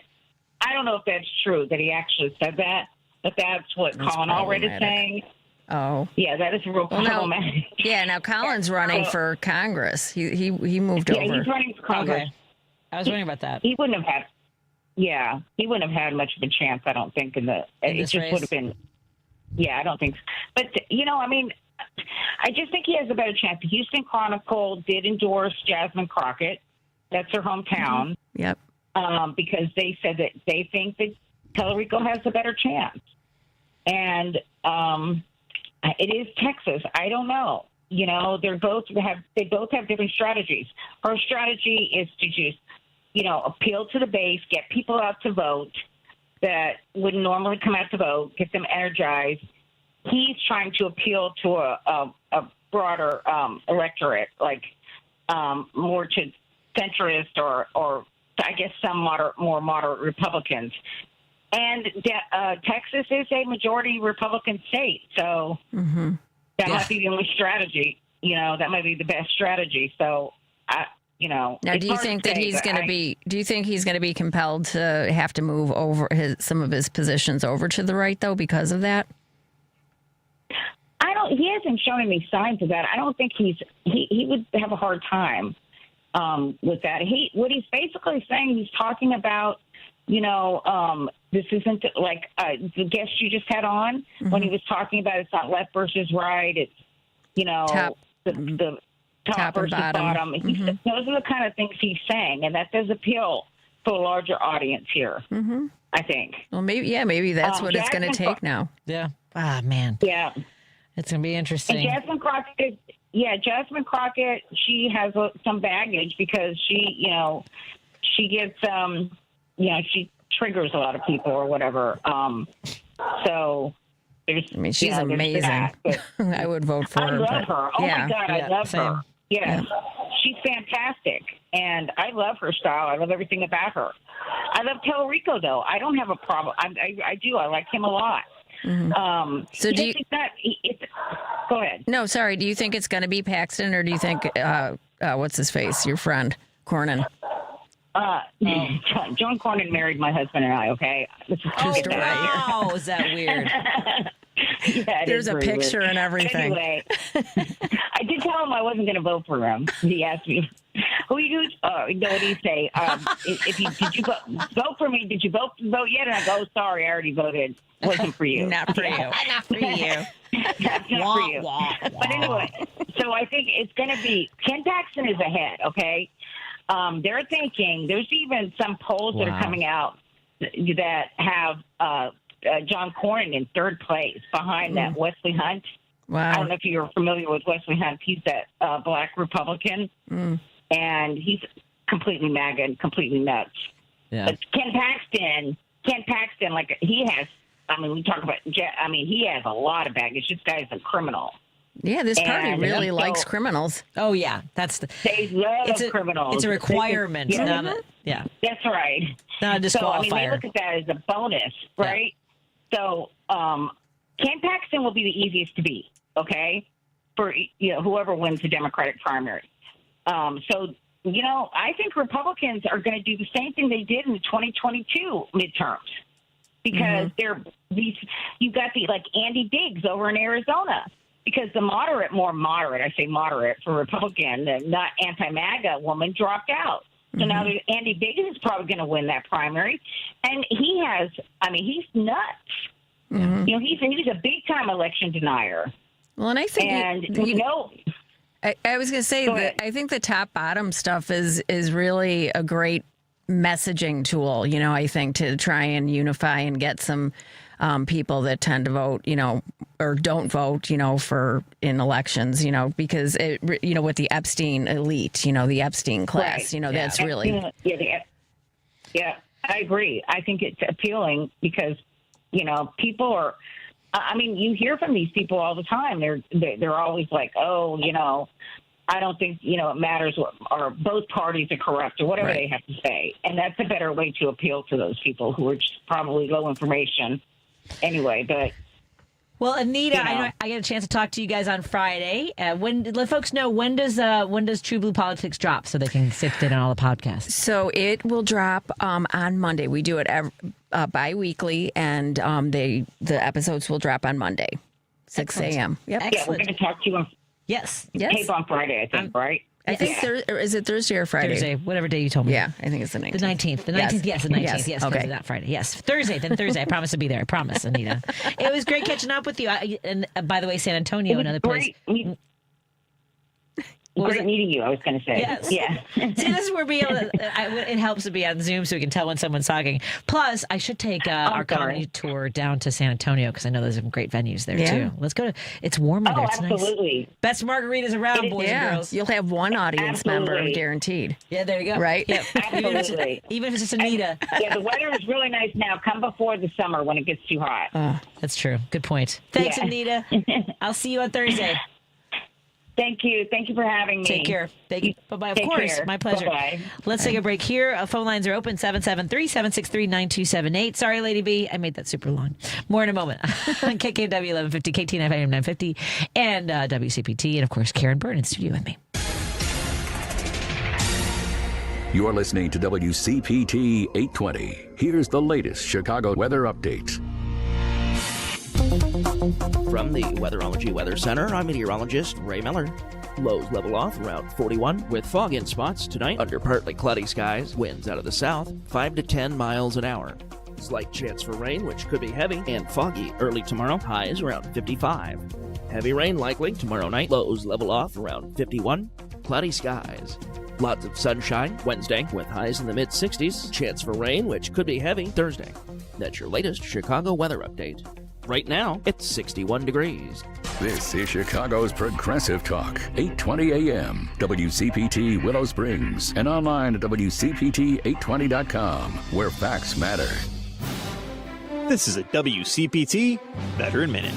I don't know if that's true that he actually said that, but that's what Colin Allred is saying. Oh, yeah, that is real problematic. Now Colin's running for Congress. He moved over. Yeah, he's running for Congress. Okay. I was wondering about that. He wouldn't have had. Yeah, he wouldn't have had much of a chance. I don't think it just race? would have been. Yeah, I don't think so. But I mean. I just think he has a better chance. The Houston Chronicle did endorse Jasmine Crockett. That's her hometown. Yep. Because they said that they think that Tellerico has a better chance. And it is Texas. I don't know. They both have different strategies. Her strategy is to just, appeal to the base, get people out to vote that wouldn't normally come out to vote, get them energized. He's trying to appeal to a broader electorate, like more to centrist or I guess some more moderate Republicans. And Texas is a majority Republican state, so that might be the only strategy. That might be the best strategy. So Now, it's do you hard to think that say, he's but going to be? Do you think he's going to be compelled to have to move over some of his positions over to the right, though, because of that? He hasn't shown any signs of that. I don't think he would have a hard time with that. What he's basically saying, he's talking about, this isn't like the guest you just had on when he was talking about it's not left versus right. It's, the top versus bottom. Those are the kind of things he's saying, and that does appeal to a larger audience here, I think. Well, maybe that's what it's going to take now. Yeah. Ah, man. Yeah. It's going to be interesting. And Jasmine Crockett, she has some baggage because she gets, she triggers a lot of people or whatever. So there's, she's amazing. That, I would vote for her. I love her. Oh my God, I love her. Yes. Yeah. She's fantastic. And I love her style. I love everything about her. I love Tellerico, though. I don't have a problem. I do. I like him a lot. So do you? Go ahead. No, sorry. Do you think it's going to be Paxton, or do you think what's his face, your friend Cornyn? John Cornyn married my husband and I. Okay, this is wow, is that weird? Yeah, there's a picture weird. and everything. Anyway, I did tell him I wasn't going to vote for him. He asked me, "Who you? What did he say? Did you vote for me? Did you vote yet?" And I go, "Sorry, I already voted. Wasn't for you. Not for you. Not for you. That's not for you." But anyway, so I think it's going to be Ken Paxton is ahead. Okay, they're thinking. There's even some polls that are coming out that have John Cornyn in third place behind that Wesley Hunt. Wow. I don't know if you're familiar with Wesley Hunt. He's that black Republican, and he's completely MAGA and completely nuts. Yeah. But Ken Paxton, like he has. I mean, we talk about. I mean, he has a lot of baggage. This guy's a criminal. Yeah, this party really likes criminals. Oh yeah, they love criminals. It's a requirement. Yeah, that's right. Not a disqualifier. So I mean, they look at that as a bonus, right? Yeah. So Ken Paxton will be the easiest to beat. Okay, for whoever wins the Democratic primary. So I think Republicans are going to do the same thing they did in the 2022 midterms. Because you got like Andy Biggs over in Arizona. Because the more moderate, I say moderate for Republican, the not anti-MAGA woman dropped out. So now Andy Biggs is probably going to win that primary, and he's nuts. He's a big time election denier. Well, and I think I was going to say that I think the top bottom stuff is really a great messaging tool, I think, to try and unify and get some people that tend to vote, or don't vote, in elections, because with the Epstein elite, the Epstein class, that's really. Yeah, I agree. I think it's appealing because, people are, you hear from these people all the time. They're always like, I don't think, it matters or both parties are corrupt or whatever they have to say. And that's a better way to appeal to those people who are just probably low information anyway. But well, Anita, I get a chance to talk to you guys on Friday. Let folks know when does TruBlu Politics drop so they can sift in on all the podcasts. So it will drop on Monday. We do it bi-weekly, and the episodes will drop on Monday, 6 a.m. Yep. Yeah, we're going to talk to you on Yes. Tape on Friday, I think, right? I think is it Thursday or Friday? Thursday, whatever day you told me. Yeah, I think it's the 19th. The 19th. The 19th, yes, the 19th. Yes, okay. Not Friday. Yes, Thursday. I promise to be there. I promise, Anita. It was great catching up with you. And by the way, San Antonio, another place. Great meeting you, I was going to say. Yes. Yeah. See, this is where it helps to be on Zoom so we can tell when someone's talking. Plus, I should take our comedy tour down to San Antonio because I know there's some great venues there, too. Let's go it's warmer there. It's absolutely. Nice. Best margaritas around, boys and girls. You'll have one audience member guaranteed. Yeah, there you go. Right? Yep. Absolutely. Even if it's just Anita. The weather is really nice now. Come before the summer when it gets too hot. That's true. Good point. Thanks, Anita. I'll see you on Thursday. Thank you. Thank you for having me. Take care. Thank you. Bye-bye. Of Take course. care. My pleasure. Bye-bye. Let's take a break here. Phone lines are open, 773-763-9278. Sorry, Lady B. I made that super long. More in a moment on KKW 1150, KTNF AM 950, and WCPT. And, of course, Karen Byrne in studio with me. You're listening to WCPT 820. Here's the latest Chicago weather update. From the Weatherology Weather Center, I'm meteorologist Ray Miller. Lows level off around 41 with fog in spots tonight under partly cloudy skies. Winds out of the south, 5 to 10 miles an hour. Slight chance for rain, which could be heavy and foggy early tomorrow. Highs around 55. Heavy rain likely tomorrow night. Lows level off around 51. Cloudy skies. Lots of sunshine Wednesday with highs in the mid-60s. Chance for rain, which could be heavy Thursday. That's your latest Chicago weather update. Right now, it's 61 degrees. This is Chicago's Progressive Talk, 820 AM, WCPT Willow Springs, and online at WCPT820.com, where facts matter. This is a WCPT Veteran Minute.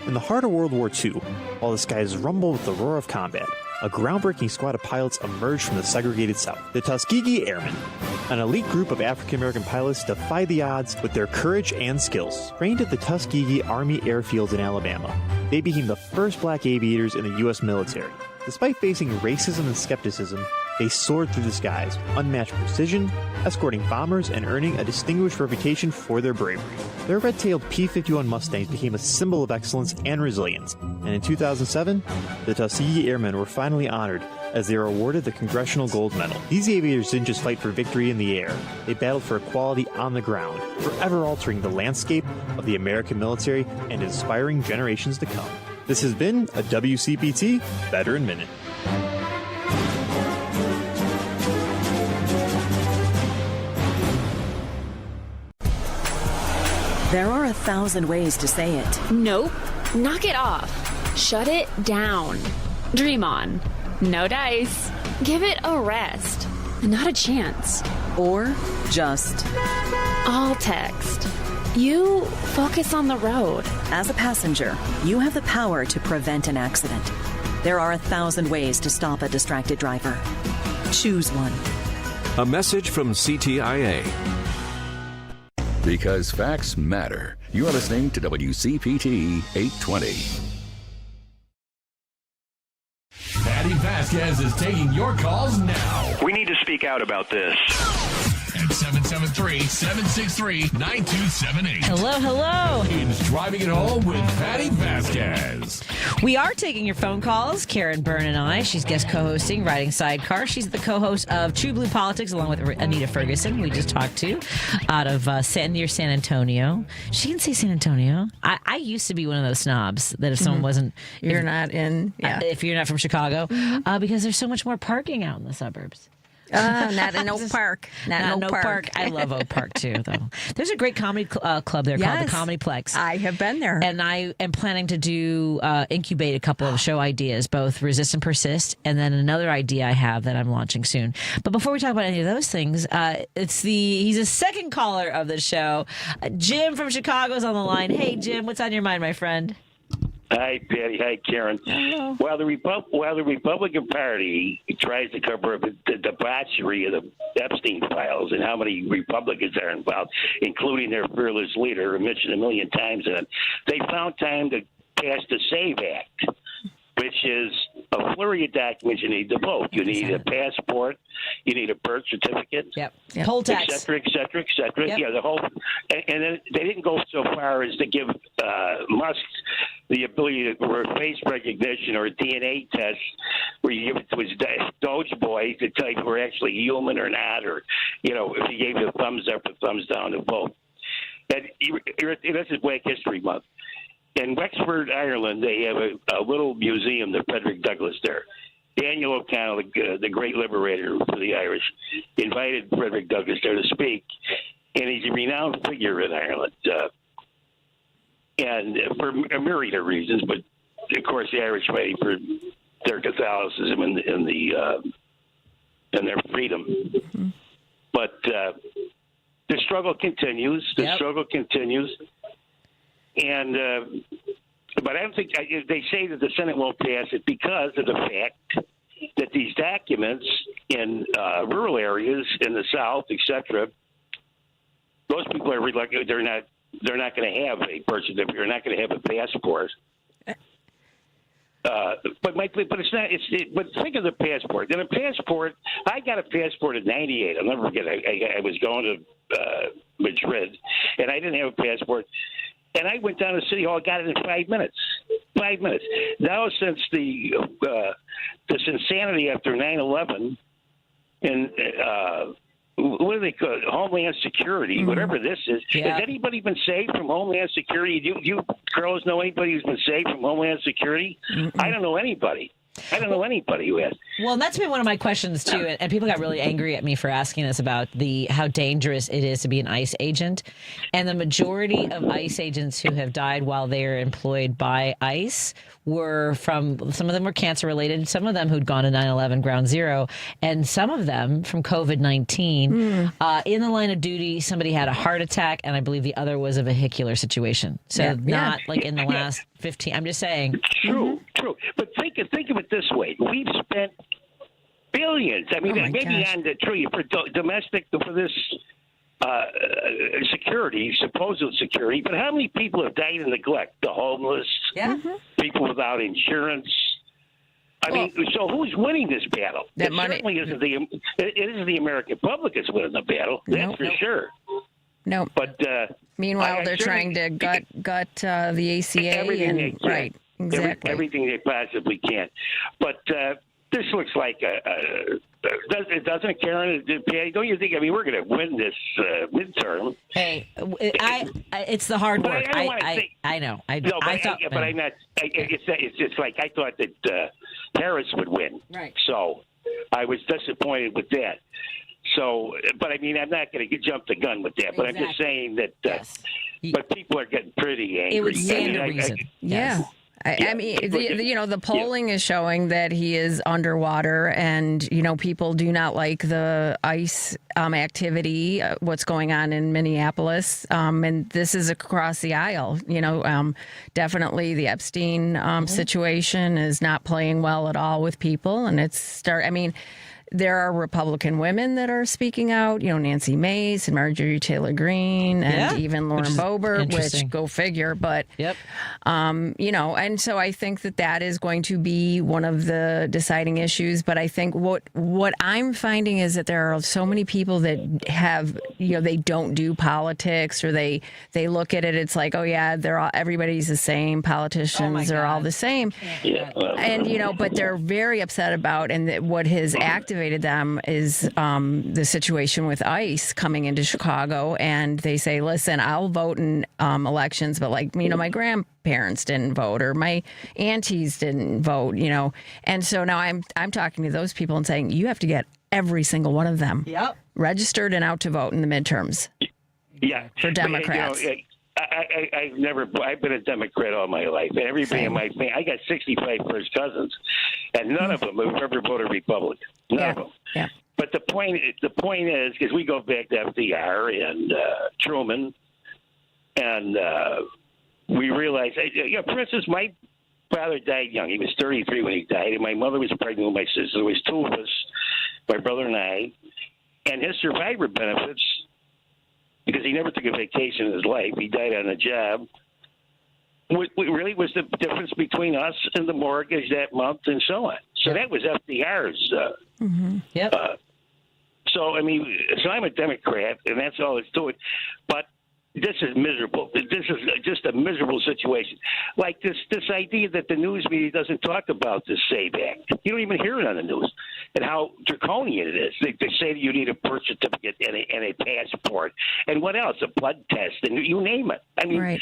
In the heart of World War II, while the skies rumbled with the roar of combat, a groundbreaking squad of pilots emerged from the segregated South. The Tuskegee Airmen, an elite group of African-American pilots, defied the odds with their courage and skills. Trained at the Tuskegee Army Airfields in Alabama, they became the first black aviators in the U.S. military. Despite facing racism and skepticism, they soared through the skies, unmatched precision, escorting bombers and earning a distinguished reputation for their bravery. Their red-tailed P-51 Mustangs became a symbol of excellence and resilience, and in 2007, the Tuskegee Airmen were finally honored as they were awarded the Congressional Gold Medal. These aviators didn't just fight for victory in the air, they battled for equality on the ground, forever altering the landscape of the American military and inspiring generations to come. This has been a WCPT Veteran Minute. There are 1,000 ways to say it. Nope. Knock it off. Shut it down. Dream on. No dice. Give it a rest. Not a chance. Or just All text. You focus on the road. As a passenger, you have the power to prevent an accident. There are 1,000 ways to stop a distracted driver. Choose one. A message from CTIA. Because facts matter. You're listening to WCPT 820. Patti Vasquez is taking your calls now. We need to speak out about this. At 773-763-9278. Hello. It's Driving It Home with Patti Vasquez. We are taking your phone calls. Karen Byrne and I. She's guest co-hosting Riding Sidecar. She's the co-host of TruBlu Politics along with Anita Ferguson, we just talked to, out of near San Antonio. She can say San Antonio. I used to be one of those snobs that if someone wasn't... If you're not from Chicago, because there's so much more parking out in the suburbs. Not in Oak Park. Not in Oak Park. I love Oak Park, too, though. There's a great comedy club there called the Comedy Plex. I have been there. And I am planning to do incubate a couple of show ideas, both Resist and Persist, and then another idea I have that I'm launching soon. But before we talk about any of those things, he's a second caller of the show. Jim from Chicago's on the line. Hey, Jim, what's on your mind, my friend? Hi, Patty. Hi, Karen. Hello. While the Republican Party tries to cover up the debauchery of the Epstein files and how many Republicans are involved, including their fearless leader, mentioned a million times, they found time to pass the SAVE Act, which is a flurry of documents you need to vote. You need a passport, you need a birth certificate, poll tax, et cetera, et cetera, et cetera. Yep. Yeah, the whole. And then they didn't go so far as to give Musk the ability to, for face recognition or a DNA test where you give it to his Doge boys to tell you if we're actually human or not, or, if he gave you a thumbs up or thumbs down to vote. And this is Black History Month. In Wexford, Ireland, they have a little museum to Frederick Douglass there. Daniel O'Connell, the great liberator for the Irish, invited Frederick Douglass there to speak, and he's a renowned figure in Ireland. And for a myriad of reasons, but of course the Irish fighting for their Catholicism and their freedom. Mm-hmm. But the struggle continues. And but I don't think they say that the Senate won't pass it because of the fact that these documents in rural areas in the South, etc., those people are reluctant. They're not going to have a birth certificate. They're not going to have a passport. but it's not. But think of the passport. In a passport, I got a passport in '98. I'll never forget. I was going to Madrid, and I didn't have a passport. And I went down to City Hall, got it in 5 minutes. 5 minutes. Now, since this insanity after 9/11, and what do they call it? Homeland Security, whatever this is. Yeah. Has anybody been saved from Homeland Security? Do you girls know anybody who's been saved from Homeland Security? I don't know anybody. I don't know anybody who has. Well, that's been one of my questions too, and people got really angry at me for asking this about how dangerous it is to be an ICE agent. And the majority of ICE agents who have died while they are employed by ICE were some of them were cancer related, some of them who'd gone to 9/11 Ground Zero, and some of them from COVID-19. In the line of duty, somebody had a heart attack, and I believe the other was a vehicular situation. So not like in the last 15. I'm just saying. True. But think of it this way: we've spent billions. I mean, maybe on the tree for domestic for this security, supposed security. But how many people have died in neglect? The homeless, people without insurance. I mean, so who's winning this battle? It certainly isn't the American public that's winning the battle. That's for sure. No. But meanwhile, they're trying to gut the ACA everything and right. Exactly. Everything they possibly can. But this looks like doesn't Karen? Don't you think? I mean, we're going to win this midterm. Hey, it's the hard work. I know. I thought, but I'm not. It's just like I thought that Harris would win. Right. So I was disappointed with that. So, but I mean, I'm not going to jump the gun with that. But I'm just saying that. But people are getting pretty angry. It would stand a reason. Yeah. I mean, the polling is showing that he is underwater, and people do not like the ICE activity. What's going on in Minneapolis, and this is across the aisle. Definitely the Epstein situation is not playing well at all with people, and I mean. There are Republican women that are speaking out, Nancy Mace and Marjorie Taylor Greene and even Lauren Boebert, which go figure. But, and so I think that is going to be one of the deciding issues. But I think what I'm finding is that there are so many people that have, they don't do politics, or they look at it. It's like, oh, yeah, everybody's the same. Politicians are all the same. And, but they're very upset about, and what has activated them is the situation with ICE coming into Chicago, and they say, listen, I'll vote in elections, but my grandparents didn't vote, or my aunties didn't vote, and so now I'm talking to those people and saying, you have to get every single one of them registered and out to vote in the midterms. For Democrats. I've been a Democrat all my life. And everybody in my family, I got 65 first cousins, and none of them have ever voted Republican. None of them. Yeah. But the point is, because we go back to FDR and Truman, and we realize, for instance, my father died young. He was 33 when he died, and my mother was pregnant with my sister. There was two of us, my brother and I, and his survivor benefits, because he never took a vacation in his life. He died on a job. What really was the difference between us and the mortgage that month and so on. So that was FDR's. So, I mean, I'm a Democrat, and that's all it's doing. But this is miserable. This is just a miserable situation. Like this idea that the news media doesn't talk about this SAVE Act. You don't even hear it on the news, and how draconian it is. They say that you need a birth certificate and a passport, and what else? A blood test, and you name it. I mean,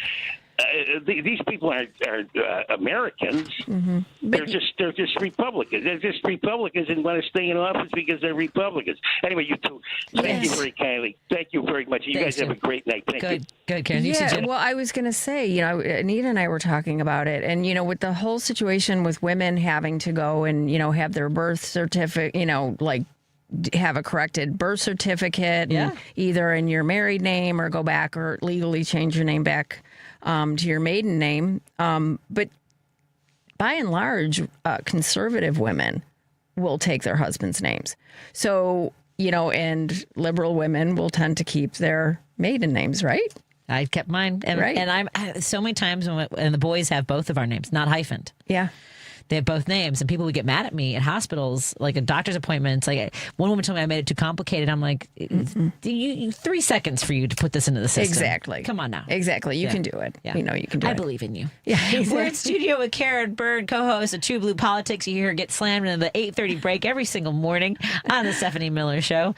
these people aren't Americans. They're just Republicans. They're just Republicans and want to stay in office because they're Republicans. Anyway, you two, thank you very kindly. Thank you very much. You guys have a great night. Thank you. Good, Karen. Well, I was going to say, Anita and I were talking about it, and with the whole situation with women having to go and have their birth certificate, have a corrected birth certificate, and either in your married name or go back or legally change your name back to your maiden name. But by and large, conservative women will take their husband's names. So, and liberal women will tend to keep their maiden names, right? I've kept mine. And I'm so many times when the boys have both of our names, not hyphened. Yeah. They have both names, and people would get mad at me at hospitals, like at doctor's appointments. Like one woman told me I made it too complicated. I'm like, you 3 seconds for you to put this into the system. Exactly. Come on now. Exactly. You can do it. Yeah. You know you can do it. I believe in you. Yeah, exactly. We're in studio with Karen Byrne, co-host of TruBlu Politics. You hear her get slammed into the 8:30 break every single morning on the Stephanie Miller Show.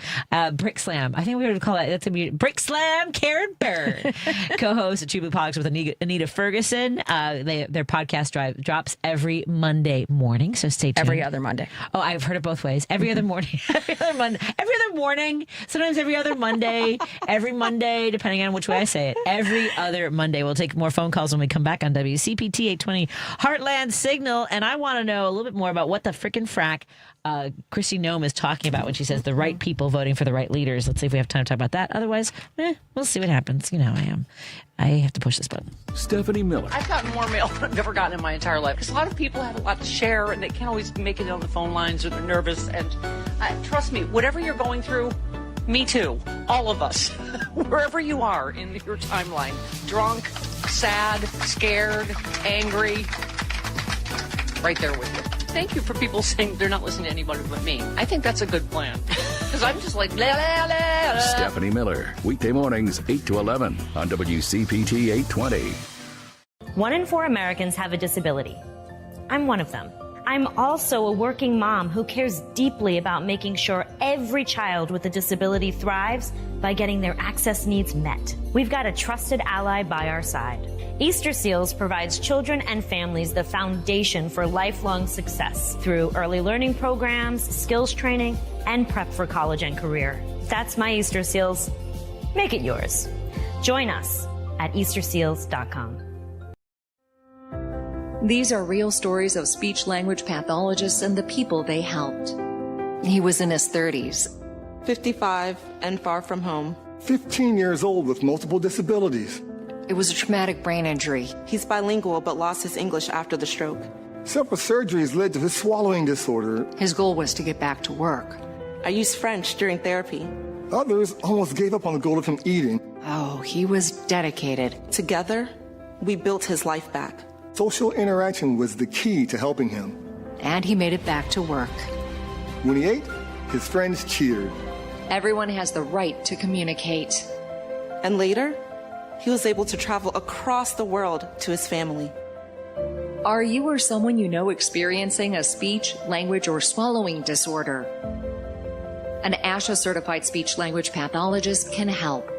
Brick Slam. I think we would call that. That's a Brick Slam. Karen Byrne, co-host of TruBlu Politics with Anita Ferguson. Their podcast drops every Monday morning, so stay tuned. Every other Monday. Oh, I've heard it both ways. Every other morning. Every other morning. Sometimes every other Monday. Every Monday, depending on which way I say it. Every other Monday. We'll take more phone calls when we come back on WCPT 820 Heartland Signal. And I want to know a little bit more about what the frickin' frack Kristi Noem is talking about when she says the right people voting for the right leaders. Let's see if we have time to talk about that. Otherwise, we'll see what happens. You know how I am. I have to push this button. Stephanie Miller. I've gotten more mail than I've ever gotten in my entire life. Because a lot of people have a lot to share, and they can't always make it on the phone lines, or they're nervous. And trust me, whatever you're going through, me too. All of us. Wherever you are in your timeline. Drunk, sad, scared, angry. Right there with you. Thank you for people saying they're not listening to anybody but me. I think that's a good plan. Because I'm just like, blah, blah, blah, blah. Stephanie Miller. Weekday mornings, 8 to 11 on WCPT 820. 1 in 4 Americans have a disability. I'm one of them. I'm also a working mom who cares deeply about making sure every child with a disability thrives by getting their access needs met. We've got a trusted ally by our side. Easter Seals provides children and families the foundation for lifelong success through early learning programs, skills training, and prep for college and career. That's my Easter Seals. Make it yours. Join us at easterseals.com. These are real stories of speech-language pathologists and the people they helped. He was in his 30s. 55 and far from home. 15 years old with multiple disabilities. It was a traumatic brain injury. He's bilingual but lost his English after the stroke. Several surgeries led to his swallowing disorder. His goal was to get back to work. I used French during therapy. Others almost gave up on the goal of him eating. Oh, he was dedicated. Together, we built his life back. Social interaction was the key to helping him. And he made it back to work. When he ate, his friends cheered. Everyone has the right to communicate. And later, he was able to travel across the world to his family. Are you or someone you know experiencing a speech, language, or swallowing disorder? An ASHA-certified speech-language pathologist can help.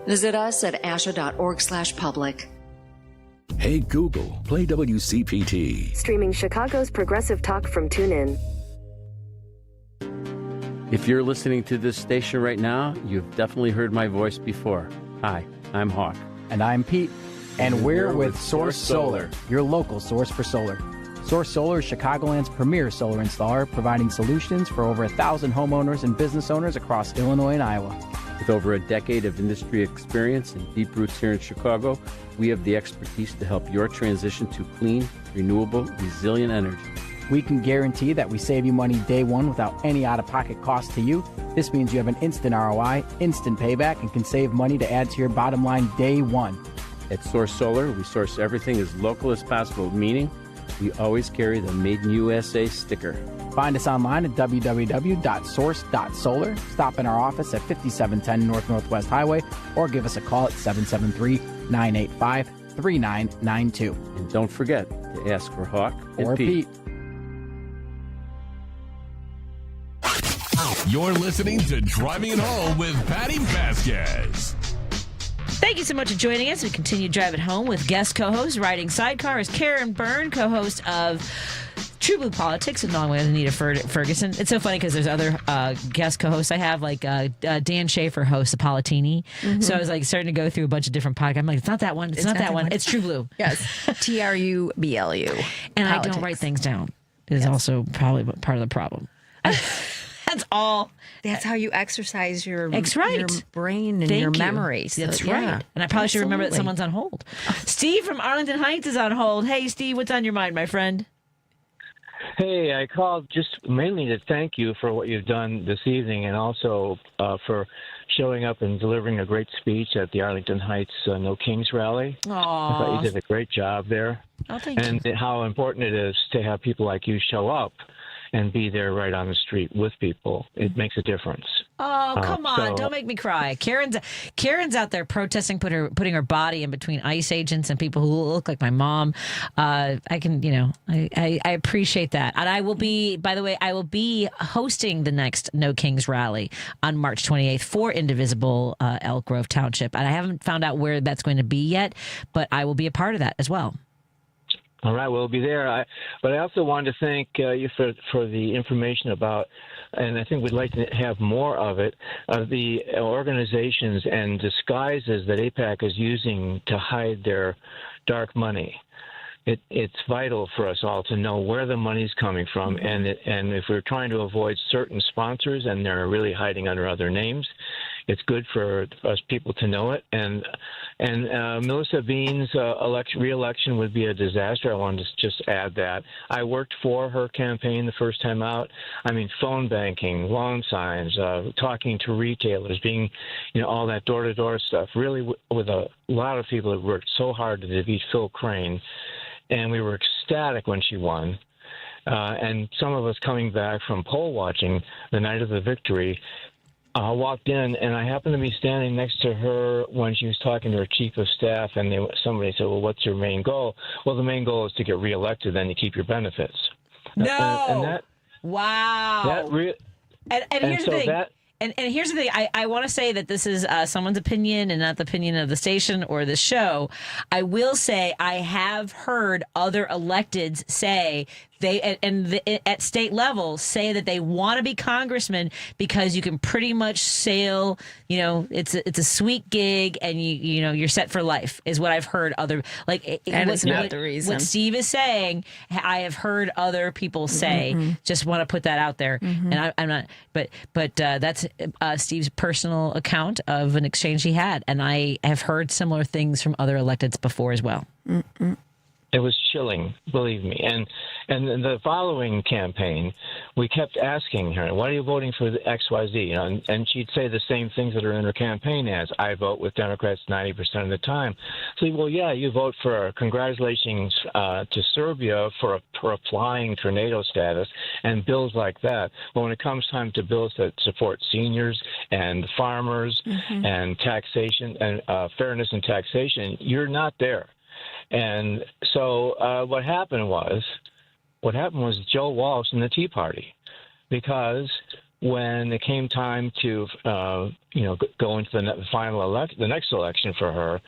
Visit us at asha.org/public. Hey Google, play WCPT. Streaming Chicago's progressive talk from TuneIn. If you're listening to this station right now, you've definitely heard my voice before. Hi, I'm Hawk. And I'm Pete. And we're with Source Solar, your local source for solar. Source Solar is Chicagoland's premier solar installer, providing solutions for over 1,000 homeowners and business owners across Illinois and Iowa. With over a decade of industry experience and deep roots here in Chicago, we have the expertise to help your transition to clean, renewable, resilient energy. We can guarantee that we save you money day one without any out-of-pocket cost to you. This means you have an instant ROI, instant payback, and can save money to add to your bottom line day one. At Source Solar, we source everything as local as possible, meaning we always carry the Made in USA sticker. Find us online at www.source.solar. Stop in our office at 5710 North Northwest Highway or give us a call at 773-985-3992. And don't forget to ask for Hawk or Pete. You're listening to Driving It Home with Patti Vasquez. Thank you so much for joining us. We continue to drive it home with guest co-host, riding sidecar is Karen Byrne, co-host of TruBlu Politics, along with Anita Ferguson. It's so funny because there's other guest co-hosts I have, like Dan Schaefer hosts Politini. Mm-hmm. So I was like starting to go through a bunch of different podcasts. I'm like, it's not that one. It's not that one. It's TruBlu. Yes. TRUBLU. And Politics. I don't write things down. It is also probably part of the problem. That's all. That's how you exercise your brain and Thank your you. memory. So, That's right. And I probably should remember that someone's on hold. Steve from Arlington Heights is on hold. Hey, Steve, what's on your mind, my friend? Hey, I called just mainly to thank you for what you've done this evening and also for showing up and delivering a great speech at the Arlington Heights No Kings rally. Aww. I thought you did a great job there. Oh, thank and how important it is to have people like you show up and be there right on the street with people. It makes a difference. Oh, come on. Don't make me cry. Karen's out there protesting, putting her body in between ICE agents and people who look like my mom. I appreciate that. And I will be, by the way, hosting the next No Kings rally on March 28th for Indivisible Elk Grove Township. And I haven't found out where that's going to be yet, but I will be a part of that as well. All right, we'll be there. But I also wanted to thank you for the information about, and I think we'd like to have more of it, of the organizations and disguises that AIPAC is using to hide their dark money. It's vital for us all to know where the money's coming from, and if we're trying to avoid certain sponsors and they're really hiding under other names, it's good for us people to know it. And Melissa Bean's re-election would be a disaster. I wanted to just add that. I worked for her campaign the first time out. I mean, phone banking, lawn signs, talking to retailers, being, all that door-to-door stuff, really with a lot of people that worked so hard to defeat Phil Crane. And we were ecstatic when she won. And some of us coming back from poll watching the night of the victory, walked in, and I happened to be standing next to her when she was talking to her chief of staff, and somebody said, well, what's your main goal? Well, the main goal is to get reelected, then you keep your benefits. No! Wow. And here's the thing. And here's the thing. I want to say that this is someone's opinion and not the opinion of the station or the show. I will say I have heard other electeds say at state level say that they want to be congressmen because you can pretty much sail. It's a sweet gig and you're set for life is what I've heard other That's not the reason. What Steve is saying, I have heard other people say. Mm-hmm. Just want to put that out there, and I'm not. But that's Steve's personal account of an exchange he had, and I have heard similar things from other electeds before as well. Mm-mm. It was chilling, believe me. And in the following campaign, we kept asking her, "Why are you voting for the XYZ?" And she'd say the same things that are in her campaign ads. I vote with Democrats 90% of the time. So, well, yeah, you vote for congratulations to Serbia for applying tornado status and bills like that. But when it comes time to bills that support seniors and farmers and taxation and fairness in taxation, you're not there. And so what happened was Joe Walsh and the Tea Party, because when it came time to go into the next election for her,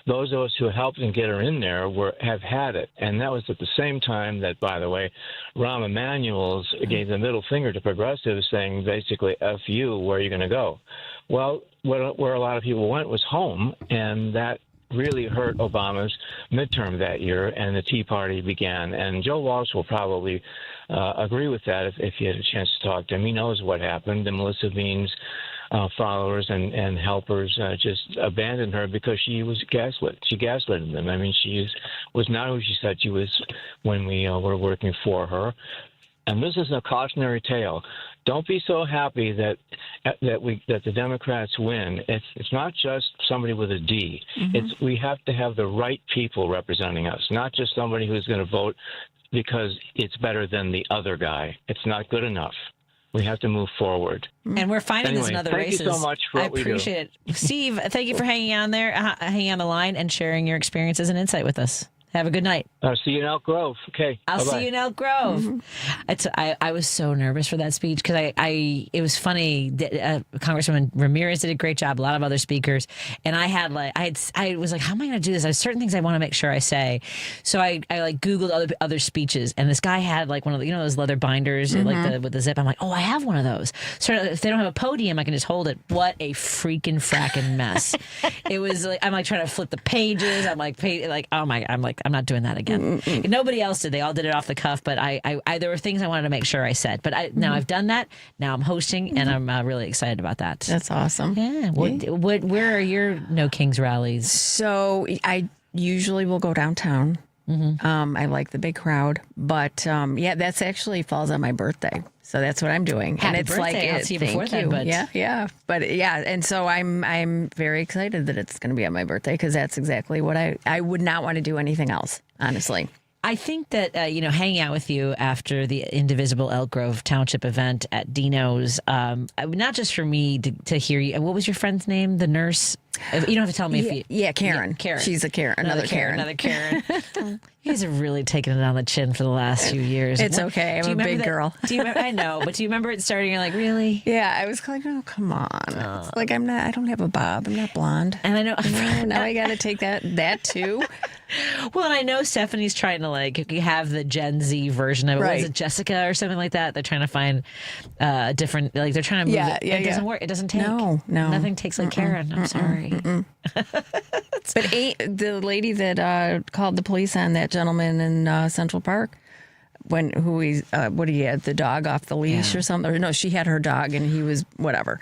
those of us who helped and get her in there have had it. And that was at the same time that, by the way, Rahm Emanuel's gave the middle finger to progressives, saying basically, F you, where are you going to go? Well, where a lot of people went was home, and that really hurt Obama's midterm that year, and the Tea Party began. And Joe Walsh will probably agree with that if you had a chance to talk to him. He knows what happened. And Melissa Bean's followers and helpers just abandoned her because she was gaslit. She gaslighted them. I mean, she was not who she said she was when we were working for her. And this is a cautionary tale. Don't be so happy that the Democrats win. It's not just somebody with a D. We have to have the right people representing us, not just somebody who's going to vote because it's better than the other guy. It's not good enough. We have to move forward. And we're finding this in other races. Thank you so much for what we do. I appreciate it. Steve, thank you for hanging on there, hanging on the line and sharing your experiences and insight with us. Have a good night. I'll see you in Elk Grove. Okay. I'll see you in Elk Grove. I was so nervous for that speech because it was funny. Congresswoman Ramirez did a great job. A lot of other speakers, and I was like, how am I going to do this? There's certain things I want to make sure I say. So I Googled other speeches, and this guy had like one of the, those leather binders with the zip. I'm like, oh, I have one of those. So if they don't have a podium, I can just hold it. What a freaking fracking mess! It was like I'm like trying to flip the pages. I'm like, I'm not doing that again. Nobody else did. They all did it off the cuff, but I there were things I wanted to make sure I said. But now I've done that. Now I'm hosting, and I'm really excited about that. That's awesome. Yeah. Where are your No Kings rallies? So I usually will go downtown. I like the big crowd, but that's actually falls on my birthday. So that's what I'm doing. Happy and it's birthday. like, I'll see you before thank then, you. but But and so I'm very excited that it's going to be on my birthday because that's exactly what I would not want to do anything else, honestly. I think that, hanging out with you after the Indivisible Elk Grove Township event at Dino's, not just for me to hear you. What was your friend's name? The nurse? You don't have to tell me if you... Yeah, Karen. Yeah, Karen. She's a Karen. Another Karen. Another Karen. You guys have really taken it on the chin for the last few years. It's okay. I'm a big girl. Do you remember, I know, but do you remember it starting? You're like, really? Yeah, I was like, oh, come on. It's like, I don't have a bob. I'm not blonde. And I know. Now I got to take that too. Well, and I know Stephanie's trying to have the Gen Z version of it. Right. Was it Jessica or something like that? They're trying to find different, they're trying to move it. It doesn't work. It doesn't take. No. Nothing takes like Karen. I'm sorry. But the lady that called the police on that gentleman in Central Park, what he had the dog off the leash or something? Or no, she had her dog and he was whatever.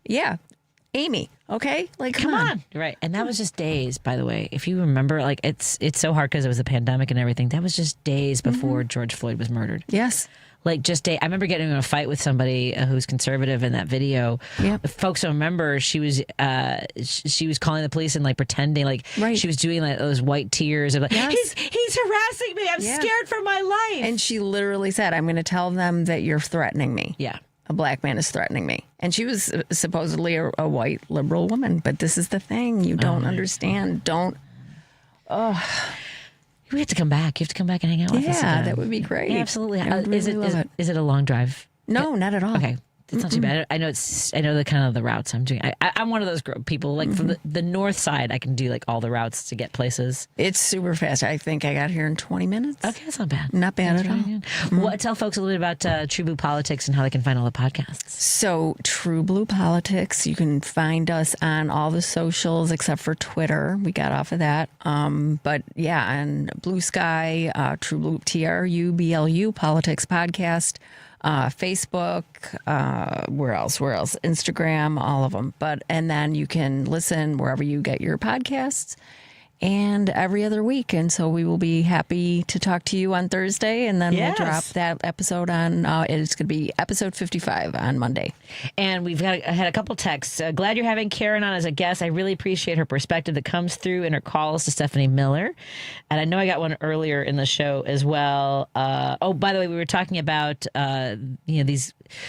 Yeah. Amy, okay? Like, come on. Right. And that was just days, by the way. If you remember, it's so hard because it was a pandemic and everything. That was just days before George Floyd was murdered. Yes. Like just I remember getting in a fight with somebody who's conservative in that video. Yep. Folks don't remember she was calling the police and pretending she was doing those white tears of he's harassing me. I'm scared for my life. And she literally said, I'm going to tell them that you're threatening me. Yeah. A black man is threatening me. And she was supposedly a white liberal woman. But this is the thing. You don't understand. We have to come back. You have to come back and hang out with us again. Yeah, that would be great. Yeah, absolutely. I would really love it. Is it a long drive? No, not at all. Okay. It's not too bad. I know the kind of the routes I'm doing. I'm one of those people from the north side. I can do all the routes to get places. It's super fast. I think I got here in 20 minutes. Okay, that's not bad. Not bad at all. Well, tell folks a little bit about TruBlu Politics and how they can find all the podcasts. So TruBlu Politics, you can find us on all the socials except for Twitter. We got off of that. But yeah, on Blue Sky, TruBlu TRUBLU Politics Podcast. Facebook, where else? Instagram, all of them. And then you can listen wherever you get your podcasts and every other week. And so we will be happy to talk to you on Thursday, and then we'll drop that episode on, it's going to be episode 55 on Monday. And we've had a couple texts. Glad you're having Karen on as a guest. I really appreciate her perspective that comes through in her calls to Stephanie Miller. And I know I got one earlier in the show as well. By the way, we were talking about,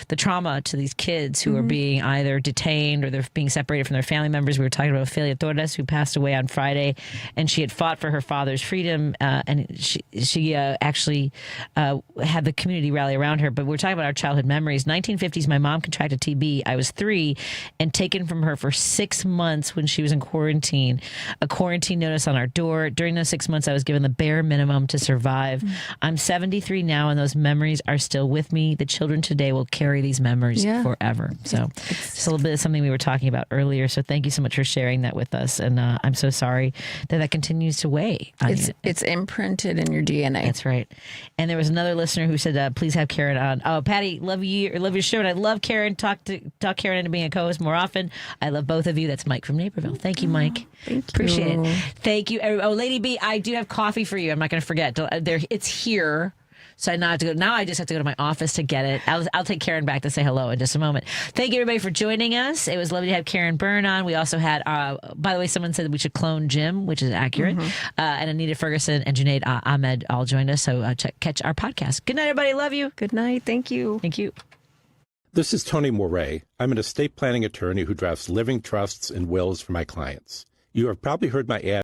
the trauma to these kids who are being either detained or they're being separated from their family members. We were talking about Ophelia Torres, who passed away on Friday, and she had fought for her father's freedom, and she actually had the community rally around her. But we're talking about our childhood memories. 1950s, my mom contracted TB. I was 3 and taken from her for 6 months when she was in quarantine. A quarantine notice on our door. During those 6 months, I was given the bare minimum to survive. I'm 73 now, and those memories are still with me. The children today will carry these memories forever. So just a little bit of something we were talking about earlier. So thank you so much for sharing that with us. And I'm so sorry that continues to weigh on you. It's imprinted in your DNA. That's right. And there was another listener who said, please have Karen on. Oh, Patty, love your show. And I love Karen. Talk Karen into being a co-host more often. I love both of you. That's Mike from Naperville. Thank you, Mike. Appreciate it. Thank you. Oh, Lady B, I do have coffee for you. I'm not going to forget. It's here. So I now have to go. Now I just have to go to my office to get it. I'll take Karen back to say hello in just a moment. Thank you, everybody, for joining us. It was lovely to have Karen Byrne on. We also had, by the way, someone said we should clone Jim, which is accurate. And Anita Ferguson and Junaid Ahmed all joined us. So catch our podcast. Good night, everybody. Love you. Good night. Thank you. Thank you. This is Tony Moret. I'm an estate planning attorney who drafts living trusts and wills for my clients. You have probably heard my ad